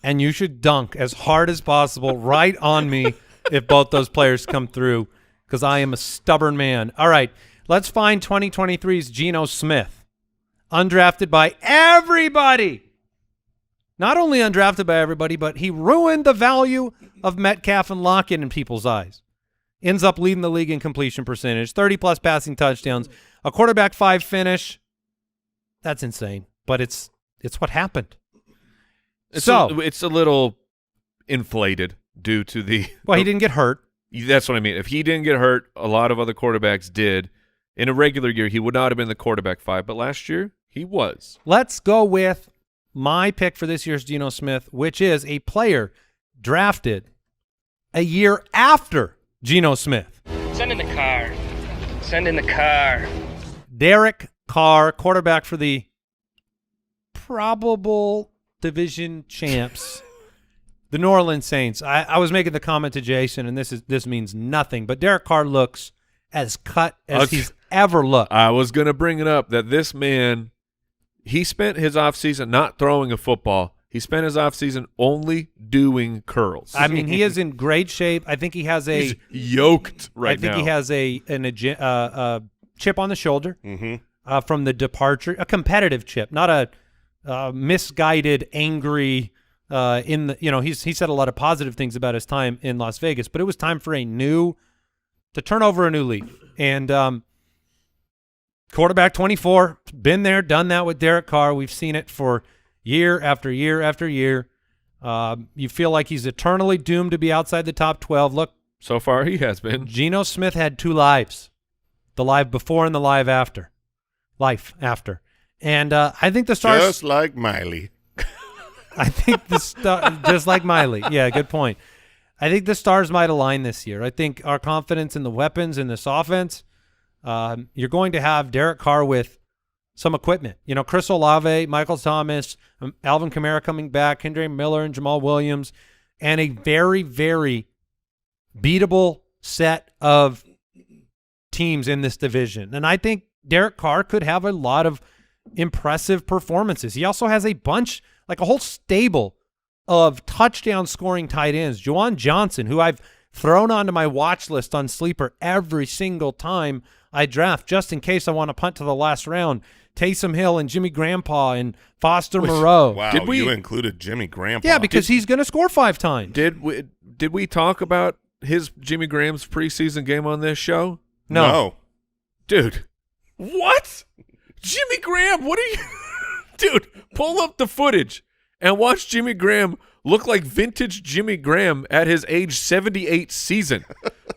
and you should dunk as hard as possible right on me if both those players come through, because I am a stubborn man. All right, let's find 2023's Geno Smith, undrafted by everybody. Not only undrafted by everybody, but he ruined the value of Metcalf and Lockett in people's eyes. Ends up leading the league in completion percentage, 30-plus passing touchdowns, a quarterback 5 finish. That's insane, but it's what happened. It's a little inflated due to the – Well, he didn't get hurt. That's what I mean. If he didn't get hurt, a lot of other quarterbacks did. In a regular year, he would not have been the quarterback 5, but last year he was. Let's go with my pick for this year's Geno Smith, which is a player drafted a year after Geno Smith. Send in the car. Send in the car. Derek Carr, quarterback for the probable division champs, the New Orleans Saints. I was making the comment to Jason, and this means nothing, but Derek Carr looks as cut as he's ever looked. I was going to bring it up that this man, he spent his offseason not throwing a football. He spent his offseason only doing curls. I mean, he is in great shape. I think he has He's yoked right now. I think he has a chip on the shoulder from the departure, a competitive chip, not a misguided, angry. He said a lot of positive things about his time in Las Vegas, but it was time for to turn over a new leaf. And quarterback 24, been there, done that with Derek Carr. We've seen it for year after year after year. You feel like he's eternally doomed to be outside the top 12. Look, so far he has been. Geno Smith had 2 lives, the live before and the life after. And I think the stars just like Miley. I think just like Miley. Yeah, good point. I think the stars might align this year. I think our confidence in the weapons in this offense, you're going to have Derek Carr with some equipment. You know, Chris Olave, Michael Thomas, Alvin Kamara coming back, Kendre Miller and Jamal Williams, and a very, very beatable set of teams in this division. And I think Derek Carr could have a lot of impressive performances. He also has a bunch, like a whole stable of touchdown scoring tight ends. Diontae Johnson, who I've thrown onto my watch list on Sleeper every single time I draft, just in case I want to punt to the last round. Taysom Hill and Jimmy Grandpa and Foster Moreau. Wow, you included Jimmy Grandpa. Yeah, because he's going to score 5 times. Did we talk about his Jimmy Graham's preseason game on this show? No. Dude, what? Jimmy Graham, what are you – dude, pull up the footage and watch Jimmy Graham look like vintage Jimmy Graham at his age 78 season.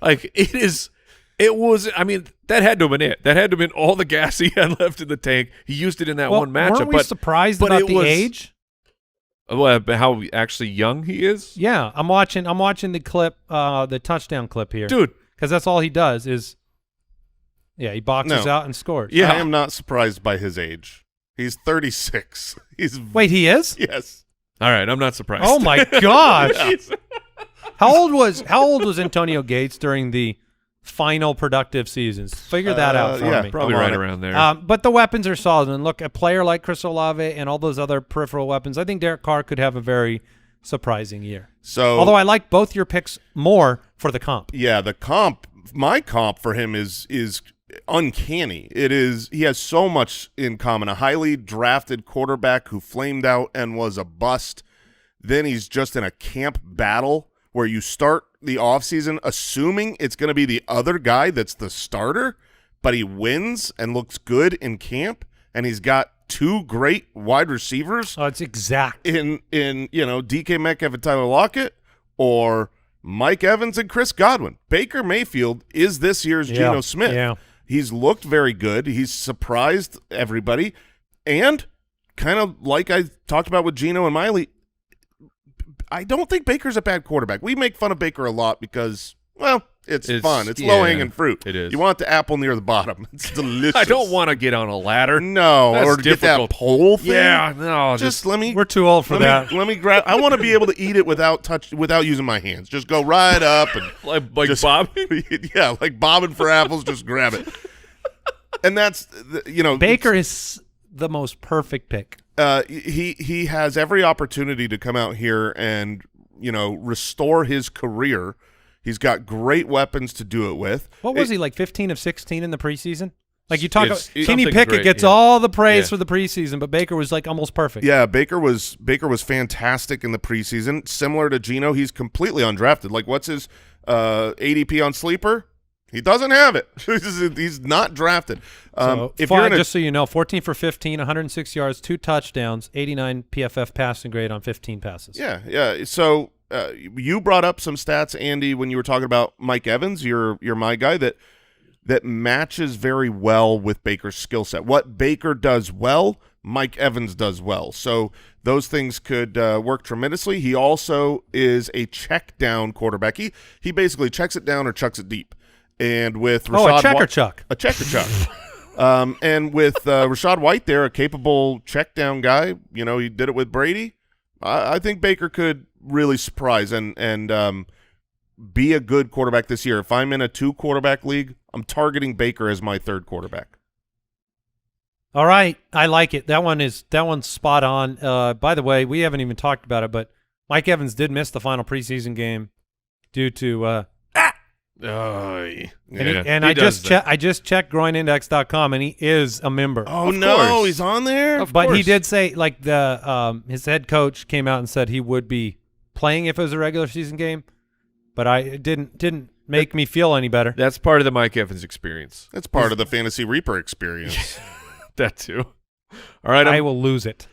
Like, it was – I mean, that had to have been it. That had to have been all the gas he had left in the tank. He used it in that one matchup. Weren't we surprised about the age? How actually young he is? Yeah, I'm watching the clip, the touchdown clip here. Dude. Because that's all he does is – yeah, he boxes out and scores. Yeah, I am not surprised by his age. He's 36. Wait, he is? Yes. All right, I'm not surprised. Oh my gosh. How old was Antonio Gates during the final productive seasons? Figure that out for me. Probably right around there. But the weapons are solid. And look, a player like Chris Olave and all those other peripheral weapons, I think Derek Carr could have a very surprising year. So, although I like both your picks more for the comp. Yeah, the comp. My comp for him is uncanny. He has so much in common. A highly drafted quarterback who flamed out and was a bust. Then he's just in a camp battle where you start the offseason assuming it's going to be the other guy that's the starter, but he wins and looks good in camp, and he's got 2 great wide receivers. Oh, it's exact. In DK Metcalf and Tyler Lockett, or Mike Evans and Chris Godwin. Baker Mayfield is this year's Geno Smith. Yeah. He's looked very good. He's surprised everybody. And kind of like I talked about with Geno and Miley, I don't think Baker's a bad quarterback. We make fun of Baker a lot because, well, it's fun. It's low-hanging fruit. It is. You want the apple near the bottom. It's delicious. I don't want to get on a ladder. No, That's or get that pole thing. Yeah, no. Just let me. We're too old for that. Let me grab. I want to be able to eat it without using my hands. Just go right up and like just, bobbing. Yeah, like bobbing for apples. Just grab it. And that's Baker is the most perfect pick. He has every opportunity to come out here and restore his career. He's got great weapons to do it with. What was he, like 15 of 16 in the preseason? Like you talk about Kenny Pickett great, gets all the praise for the preseason, but Baker was like almost perfect. Yeah, Baker was fantastic in the preseason. Similar to Geno, he's completely undrafted. Like, what's his ADP on Sleeper? He doesn't have it. He's not drafted. Just so you know, 14 for 15, 106 yards, 2 touchdowns, 89 PFF passing grade on 15 passes. Yeah. So you brought up some stats, Andy, when you were talking about Mike Evans. You're my guy that matches very well with Baker's skill set. What Baker does well, Mike Evans does well. So those things could work tremendously. He also is a check down quarterback. He basically checks it down or chucks it deep. And with Rashad a checker chuck. A checker chuck. And with Rashad White there, a capable check down guy, he did it with Brady. I think Baker could really surprise and be a good quarterback this year. If I'm in a 2-quarterback league, I'm targeting Baker as my 3rd quarterback. All right, I like it. That one's spot on. By the way, we haven't even talked about it, but Mike Evans did miss the final preseason game due to I just checked groinindex.com, and he is a member. Oh no, he's on there. But he did say, like, his head coach came out and said he would be playing if it was a regular season game, but it didn't make me feel any better. That's part of the Mike Evans experience. That's part of the Fantasy Reaper experience. That too. All right, I will lose it.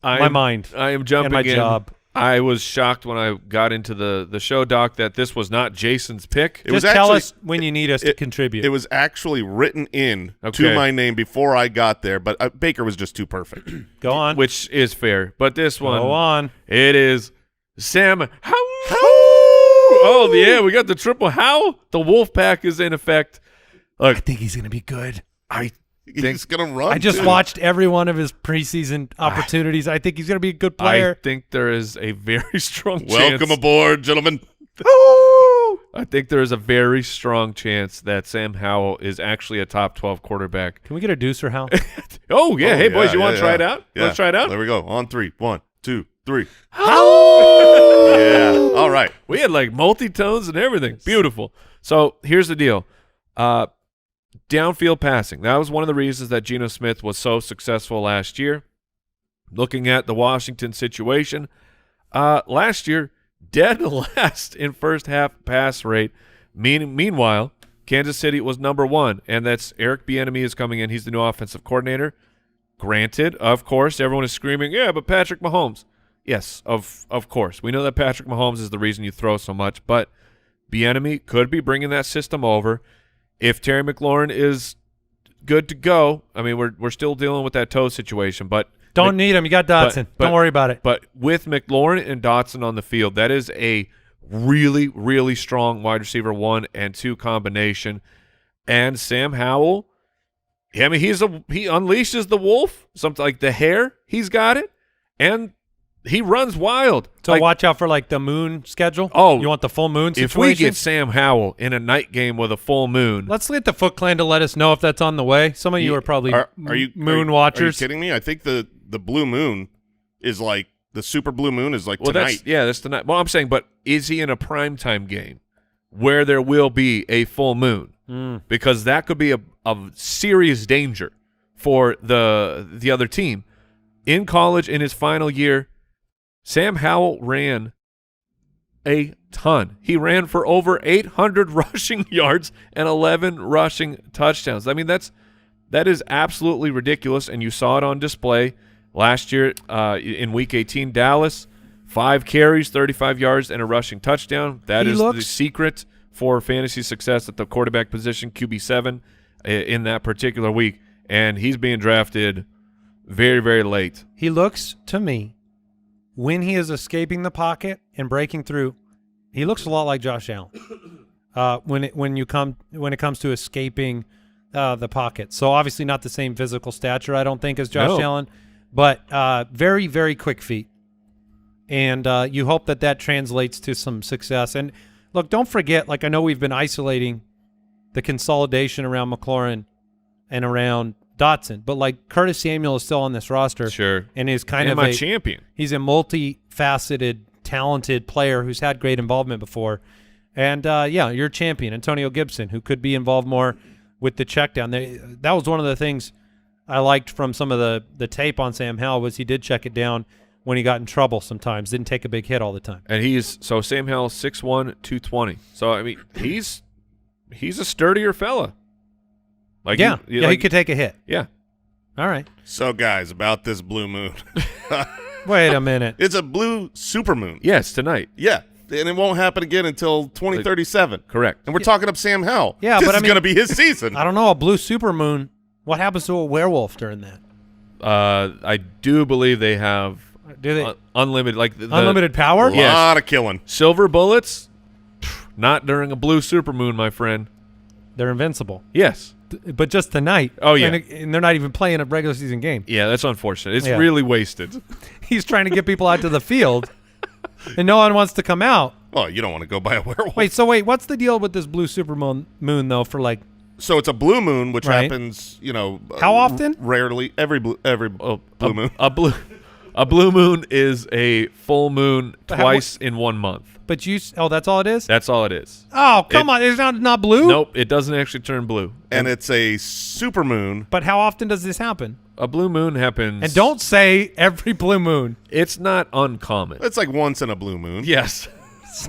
My mind. I am jumping and my job. I was shocked when I got into the show, Doc, that this was not Jason's pick. Just tell us when you need us to contribute. It was actually written in to my name before I got there, but Baker was just too perfect. Go on. Which is fair. But this one, go on. It is Sam Howell. Oh, yeah, we got the triple. How? The Wolf Pack is in effect. Look, I think he's going to be good. He's going to run. I just watched every one of his preseason opportunities. I think he's going to be a good player. I think there is a very strong chance. Welcome aboard, gentlemen. I think there is a very strong chance that Sam Howell is actually a top 12 quarterback. Can we get a deuce or Howell? Oh, yeah. Hey, boys, you want to try it out? Yeah. Let's try it out? There we go. On 3. 1, 2, 3. Howell! Yeah. All right. We had like multi-tones and everything. Beautiful. So here's the deal. Downfield passing. That was one of the reasons that Geno Smith was so successful last year. Looking at the Washington situation, last year, dead last in first half pass rate. Meanwhile, Kansas City was number 1, and that's Eric Bieniemy is coming in. He's the new offensive coordinator. Granted, of course, everyone is screaming, yeah, but Patrick Mahomes. Yes, of course. We know that Patrick Mahomes is the reason you throw so much, but Bieniemy could be bringing that system over. If Terry McLaurin is good to go, I mean, we're still dealing with that toe situation, but don't need him. You got Dotson. Don't worry about it. But with McLaurin and Dotson on the field, that is a really, really strong wide receiver 1 and 2 combination. And Sam Howell, I mean, he unleashes the wolf, something like the hare. He's got it, and he runs wild. So watch out for like the moon schedule. Oh, you want the full moon situation? If we get Sam Howell in a night game with a full moon, let's get the Foot Clan to let us know if that's on the way. Some of you are probably moon watchers. Are you kidding me? I think the blue moon is like the super blue moon is like tonight. That's tonight. Well, I'm saying, but is he in a primetime game where there will be a full moon? Because that could be a serious danger for the other team. In college, in his final year, Sam Howell ran a ton. He ran for over 800 rushing yards and 11 rushing touchdowns. I mean, that is absolutely ridiculous, and you saw it on display last year in Week 18. Dallas, 5 carries, 35 yards, and a rushing touchdown. That is the secret for fantasy success at the quarterback position, QB7, in that particular week, and he's being drafted very, very late. He looks to me, when he is escaping the pocket and breaking through, he looks a lot like Josh Allen. When it comes to escaping the pocket, so obviously not the same physical stature, I don't think, as Josh Allen, but very, very quick feet, and you hope that translates to some success. And look, don't forget, like I know we've been isolating the consolidation around McLaurin and around Dotson, but like Curtis Samuel is still on this roster, sure, and is kind of a champion. He's a multifaceted, talented player who's had great involvement before, and your champion, Antonio Gibson, who could be involved more with the check down. That was one of the things I liked from some of the tape on Sam Howell was he did check it down when he got in trouble sometimes, didn't take a big hit all the time. And Sam Howell 6'1", 220. So I mean, he's a sturdier fella. Like he could take a hit. Yeah. All right. So, guys, about this blue moon. Wait a minute. It's a blue supermoon. Yes, tonight. Yeah, and it won't happen again until 2037. Correct. And we're talking up Sam Howell. Yeah, this but is going to be his season. I don't know, a blue supermoon. What happens to a werewolf during that? I do believe they have unlimited, like unlimited power. A lot of killing. Silver bullets, not during a blue supermoon, my friend. They're invincible. Yes. But just tonight. Oh, yeah. And they're not even playing a regular season game. Yeah, that's unfortunate. It's really wasted. He's trying to get people out to the field, and no one wants to come out. Oh, you don't want to go by a werewolf. Wait, what's the deal with this blue supermoon though, for like... So it's a blue moon, which happens, how often? Rarely. Every blue moon. A blue moon is a full moon twice in 1 month. But that's all it is? That's all it is. Oh, come on. It's not blue? Nope, it doesn't actually turn blue. And it's a super moon. But how often does this happen? A blue moon happens. And don't say every blue moon. It's not uncommon. It's like once in a blue moon. Yes.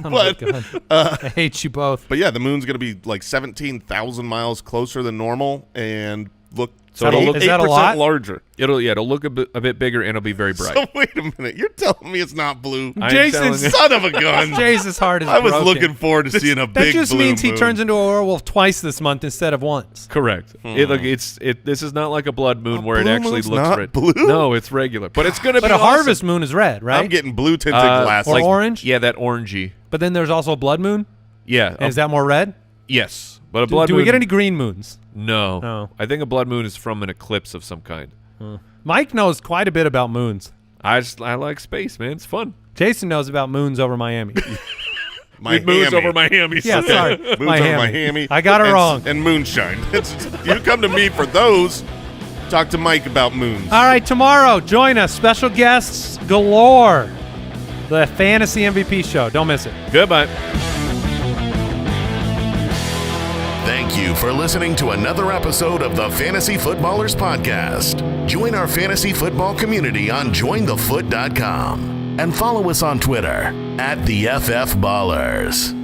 I hate you both. But yeah, the moon's going to be like 17,000 miles closer than normal, and look So it'll look 8% larger. It'll look a bit bigger and it'll be very bright. So wait a minute, you're telling me it's not blue? Jason, son of a gun! Jason's heart is I was broken. looking forward to seeing a big blue That just means he moon. turns into a werewolf twice this month instead of once. Correct. This is not like a blood moon where it blue actually moon's looks not red. blue? No, it's regular, but it's going to be But a awesome. harvest moon is red, right? I'm getting blue tinted glasses. Or orange? Yeah, that orangey. But then there's also a blood moon. Yeah. And is that more red? Yes, but a blood Do moon. we get any green moons? No. No. I think a blood moon is from an eclipse of some kind. Mike knows quite a bit about moons. I like space, man. It's fun. Jason knows about moons over Miami. Moons over Miami. Yeah, sorry. Moons over Miami. I got it wrong. And moonshine. You come to me for those. Talk to Mike about moons. All right, tomorrow, join us. Special guests galore. The Fantasy MVP Show. Don't miss it. Goodbye. Thank you for listening to another episode of the Fantasy Footballers Podcast. Join our fantasy football community on jointhefoot.com and follow us on Twitter @TheFFBallers.